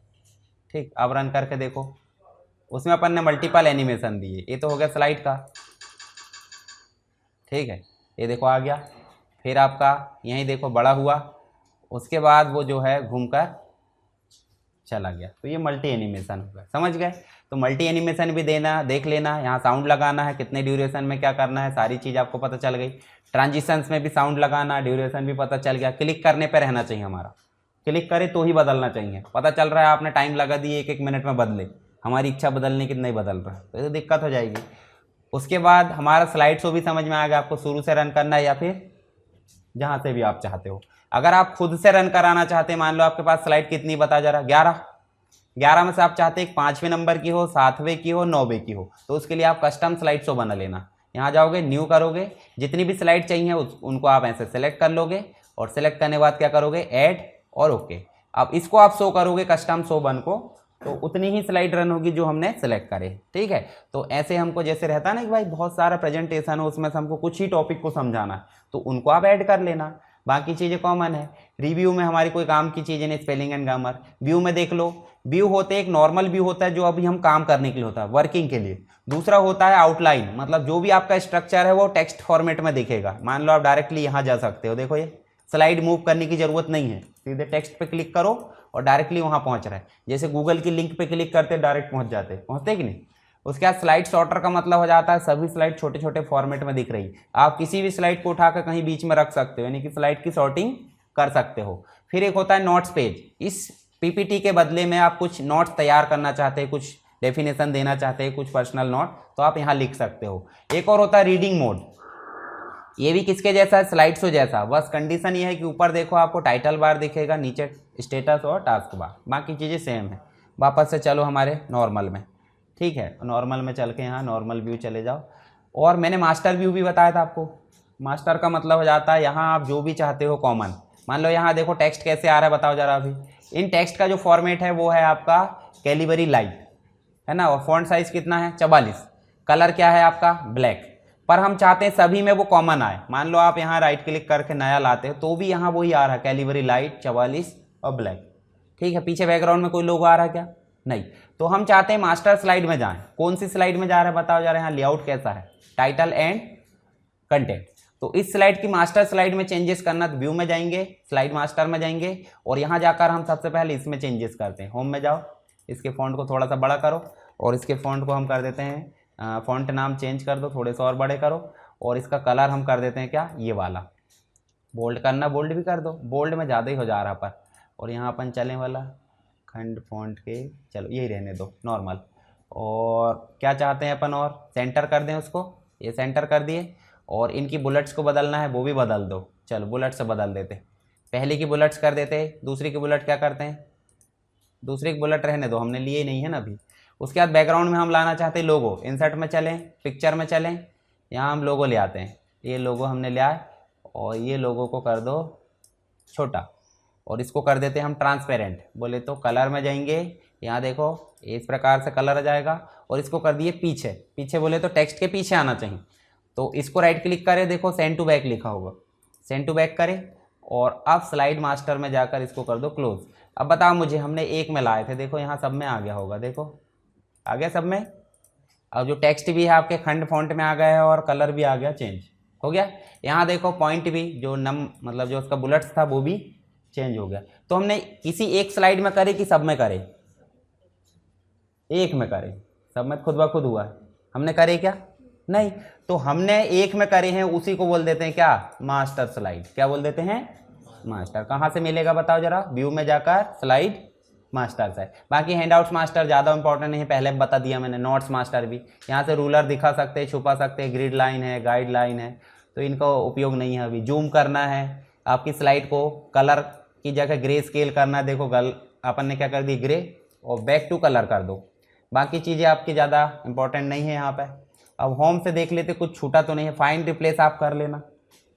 ठीक, अब रन करके देखो, उसमें अपन ने मल्टीपल एनिमेशन दिए। ये तो हो गया स्लाइड का, ठीक है, ये देखो आ गया। फिर आपका यहीं देखो बड़ा हुआ, उसके बाद वो जो है घूमकर चला गया। तो ये मल्टी एनिमेशन होगा, समझ गए। तो मल्टी एनिमेशन भी देना, देख लेना, यहाँ साउंड लगाना है, कितने ड्यूरेशन में क्या करना है, सारी चीज़ आपको पता चल गई। ट्रांजिशंस में भी साउंड लगाना, ड्यूरेशन भी पता चल गया। क्लिक करने पर रहना चाहिए हमारा, क्लिक करे तो ही बदलना चाहिए। पता चल रहा है आपने टाइम लगा दिए, 1-1 मिनट में बदले, हमारी इच्छा बदलने की नहीं बदल रहा, तो ये दिक्कत हो जाएगी। उसके बाद हमारा स्लाइड शो भी समझ में आ गया, आपको शुरू से रन करना है या फिर जहाँ से भी आप चाहते हो। अगर आप खुद से रन कराना चाहते हैं, मान लो आपके पास स्लाइड कितनी बता जा रहा, 11 में से आप चाहते हैं 5वें नंबर की हो, 7वें की हो, 9वें की हो, तो उसके लिए आप कस्टम स्लाइड शो बना लेना। यहाँ जाओगे, न्यू करोगे, जितनी भी स्लाइड चाहिए उनको आप ऐसे सेलेक्ट कर लोगे और सेलेक्ट करने के बाद क्या करोगे, ऐड और ओके। अब इसको आप शो करोगे कस्टम शो बन को, तो उतनी ही स्लाइड रन होगी जो हमने सेलेक्ट करे, ठीक है। तो ऐसे हमको जैसे रहता है ना कि भाई बहुत सारा प्रेजेंटेशन हो, उसमें से हमको कुछ ही टॉपिक को समझाना है, तो उनको आप ऐड कर लेना, बाकी चीज़ें कॉमन है। रिव्यू में हमारी कोई काम की चीज़ें नहीं, स्पेलिंग एंड ग्रामर। व्यू में देख लो, व्यू होते एक नॉर्मल व्यू होता है जो अभी हम काम करने के लिए होता है, वर्किंग के लिए। दूसरा होता है आउटलाइन, मतलब जो भी आपका स्ट्रक्चर है वो टेक्स्ट फॉर्मेट में दिखेगा। मान लो आप डायरेक्टली यहाँ जा सकते हो, देखो ये स्लाइड मूव करने की जरूरत नहीं है, सीधे टेक्स्ट पे क्लिक करो और डायरेक्टली वहाँ पहुँच रहा है। जैसे गूगल की लिंक पे क्लिक करते डायरेक्ट पहुँचते कि नहीं। उसके बाद स्लाइड शॉर्टर का मतलब हो जाता है सभी स्लाइड छोटे छोटे फॉर्मेट में दिख रही, आप किसी भी स्लाइड को उठाकर कहीं बीच में रख सकते हो, यानी कि स्लाइड की शॉर्टिंग कर सकते हो। फिर एक होता है नोट्स पेज, इस पीपीटी के बदले में आप कुछ नोट्स तैयार करना चाहते हैं, कुछ डेफिनेशन देना चाहते हैं, कुछ पर्सनल नोट, तो आप यहाँ लिख सकते हो। एक और होता है रीडिंग मोड, ये भी किसके जैसा है, स्लाइड शो जैसा, बस कंडीशन ये है कि ऊपर देखो आपको टाइटल बार दिखेगा, नीचे स्टेटस और टास्क बार, बाकी चीज़ें सेम है। वापस से चलो हमारे नॉर्मल में, ठीक है, नॉर्मल में चल के यहाँ नॉर्मल व्यू चले जाओ। और मैंने मास्टर व्यू भी बताया था आपको, मास्टर का मतलब हो जाता है यहाँ आप जो भी चाहते हो कॉमन। मान लो यहाँ देखो टेक्स्ट कैसे आ रहा है, बताओ जरा। अभी इन टेक्स्ट का जो फॉर्मेट है वो है आपका कैलिबरी लाइट, है ना, और फॉन्ट साइज कितना है 44, कलर क्या है आपका ब्लैक। पर हम चाहते हैं सभी में वो कॉमन आए। मान लो आप यहाँ राइट क्लिक करके नया लाते हो तो भी यहाँ वही आ रहा है, कैलिबरी लाइट 44 और ब्लैक, ठीक है। पीछे बैकग्राउंड में कोई लोगो आ रहा है क्या, नहीं। तो हम चाहते हैं मास्टर स्लाइड में जाएं, कौन सी स्लाइड में जा रहा है बताओ जरा। यहाँ लेआउट कैसा है, टाइटल एंड कंटेंट। तो इस स्लाइड की मास्टर स्लाइड में चेंजेस करना तो व्यू में जाएंगे, स्लाइड मास्टर में जाएंगे और यहाँ जाकर हम सबसे पहले इसमें चेंजेस करते हैं। होम में जाओ, इसके फॉन्ट को थोड़ा सा बड़ा करो और इसके फॉन्ट को हम कर देते हैं फॉन्ट नाम चेंज कर दो, थोड़े से और बड़े करो और इसका कलर हम कर देते हैं क्या, ये वाला। बोल्ड करना बोल्ड भी कर दो, बोल्ड में ज़्यादा ही हो जा रहा पर। और यहाँ अपन चलें वाला खंड फॉन्ट के, चलो यही रहने दो नॉर्मल। और क्या चाहते हैं अपन, और सेंटर कर दें उसको, ये सेंटर कर दिए। और इनकी बुलेट्स को बदलना है वो भी बदल दो, चलो बुलेट से बदल देते। पहले की बुलेट्स कर देते, दूसरी की बुलेट क्या करते हैं, दूसरी की बुलेट रहने दो, हमने लिए नहीं है ना अभी। उसके बाद बैकग्राउंड में हम लाना चाहते हैं लोगो, इंसर्ट में चलें, पिक्चर में चलें, यहाँ हम लोगो ले आते हैं। ये लोगो हमने लिया है और ये लोगो को कर दो छोटा और इसको कर देते हैं हम ट्रांसपेरेंट। बोले तो कलर में जाएंगे, यहाँ देखो इस प्रकार से कलर आ जाएगा और इसको कर दिए पीछे। पीछे बोले तो टेक्स्ट के पीछे आना चाहिए, तो इसको राइट क्लिक करें, देखो सेंड टू बैक लिखा होगा, सेंड टू बैक करें और अब स्लाइड मास्टर में जाकर इसको कर दो क्लोज। अब बताओ मुझे, हमने एक में लाए थे, देखो यहाँ सब में आ गया होगा, देखो आ गया सब में। अब जो टेक्स्ट भी है आपके खंड फॉन्ट में आ गया है और कलर भी आ गया, चेंज हो गया। यहाँ देखो पॉइंट भी जो मतलब जो उसका बुलेट्स था वो भी चेंज हो गया। तो हमने किसी एक स्लाइड में करे कि सब में करे, एक में करे, सब में खुद ब खुद हुआ है, हमने करे क्या नहीं। तो हमने एक में करे हैं, उसी को बोल देते हैं क्या, मास्टर स्लाइड। क्या बोल देते हैं, मास्टर। कहाँ से मिलेगा बताओ जरा, व्यू में जाकर स्लाइड मास्टर से। बाकी हैंडआउट्स मास्टर ज़्यादा इंपॉर्टेंट नहीं है, पहले बता दिया मैंने। नोट्स मास्टर भी यहाँ से रूलर दिखा सकते हैं, छुपा सकते हैं, ग्रिड लाइन है, गाइड लाइन है, तो इनका उपयोग नहीं है अभी। जूम करना है आपकी स्लाइड को, कलर की जगह ग्रे स्केल करना है, देखो अपन ने क्या कर दी, ग्रे और बैक टू कलर कर दो। बाकी चीज़ें आपकी ज़्यादा इंपॉर्टेंट नहीं है यहाँ पे। अब होम से देख लेते, कुछ छूटा तो नहीं है। फाइंड रिप्लेस आप कर लेना,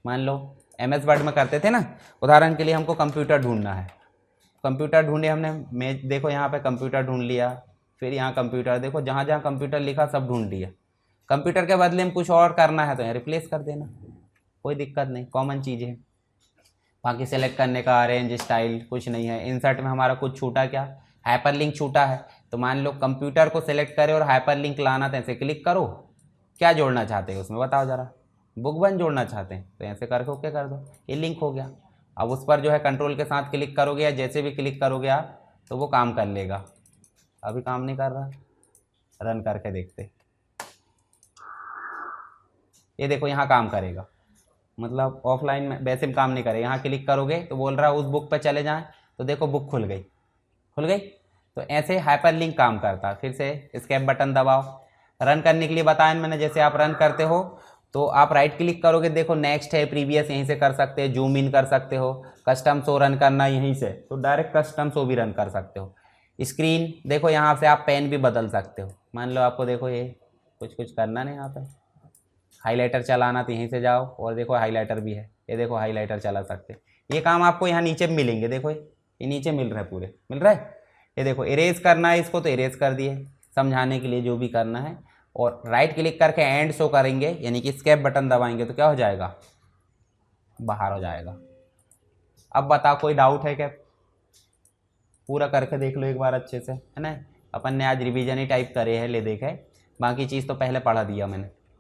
मान लो MS वर्ड में करते थे ना, उदाहरण के लिए हमको कंप्यूटर ढूंढना है, कंप्यूटर ढूंढे हमने, मैं देखो यहाँ पे कंप्यूटर ढूंढ लिया, फिर यहाँ कंप्यूटर, देखो जहाँ जहाँ कंप्यूटर लिखा सब ढूंढ लिया। कंप्यूटर के बदले में कुछ और करना है तो यहाँ रिप्लेस कर देना, कोई दिक्कत नहीं, कॉमन चीज़ है। बाकी सेलेक्ट करने का अरेंज स्टाइल कुछ नहीं है। इंसर्ट में हमारा कुछ छूटा क्या, हाइपरलिंक छूटा है, तो मान लो कंप्यूटर को सेलेक्ट करे और हाइपरलिंक लाना, तो ऐसे क्लिक करो। क्या जोड़ना चाहते हैं उसमें बताओ जरा, बुक वन जोड़ना चाहते हैं तो ऐसे करके ओके कर दो, ये लिंक हो गया। अब उस पर जो है कंट्रोल के साथ क्लिक करोगे या जैसे भी क्लिक करोगे आप तो वो काम कर लेगा। अभी काम नहीं कर रहा, रन करके देखते, ये देखो यहाँ काम करेगा, मतलब ऑफलाइन में वैसे में काम नहीं करेगा। यहाँ क्लिक करोगे तो बोल रहा है उस बुक पर चले जाएं, तो देखो बुक खुल गई, खुल गई। तो ऐसे हाइपरलिंक काम करता है। फिर से एस्केप बटन दबाओ, रन करने के लिए बताया मैंने। जैसे आप रन करते हो तो आप राइट क्लिक करोगे, देखो नेक्स्ट है, प्रीवियस यहीं से कर सकते हो, जूम इन कर सकते हो, कस्टम शो रन करना यहीं से, तो डायरेक्ट कस्टम शो भी रन कर सकते हो। स्क्रीन देखो, यहाँ से आप पेन भी बदल सकते हो। मान लो आपको देखो ये कुछ करना नहीं, यहाँ पर हाईलाइटर चलाना तो यहीं से जाओ और देखो हाईलाइटर भी है, ये देखो हाईलाइटर चला सकते। ये काम आपको यहाँ नीचे मिलेंगे, देखो ये नीचे मिल रहा है, पूरे मिल रहा है। ये देखो इरेज करना है इसको तो इरेज कर दिए, समझाने के लिए जो भी करना है। और राइट क्लिक करके एंड शो करेंगे, यानी कि एस्केप बटन दबाएंगे तो क्या हो जाएगा, बाहर हो जाएगा। अब बताओ कोई डाउट है क्या, पूरा करके देख लो एक बार अच्छे से, है ना। अपन ने आज रिवीजन ही टाइप करे है, ले देखे, बाकी चीज़ तो पहले पढ़ा दिया मैंने।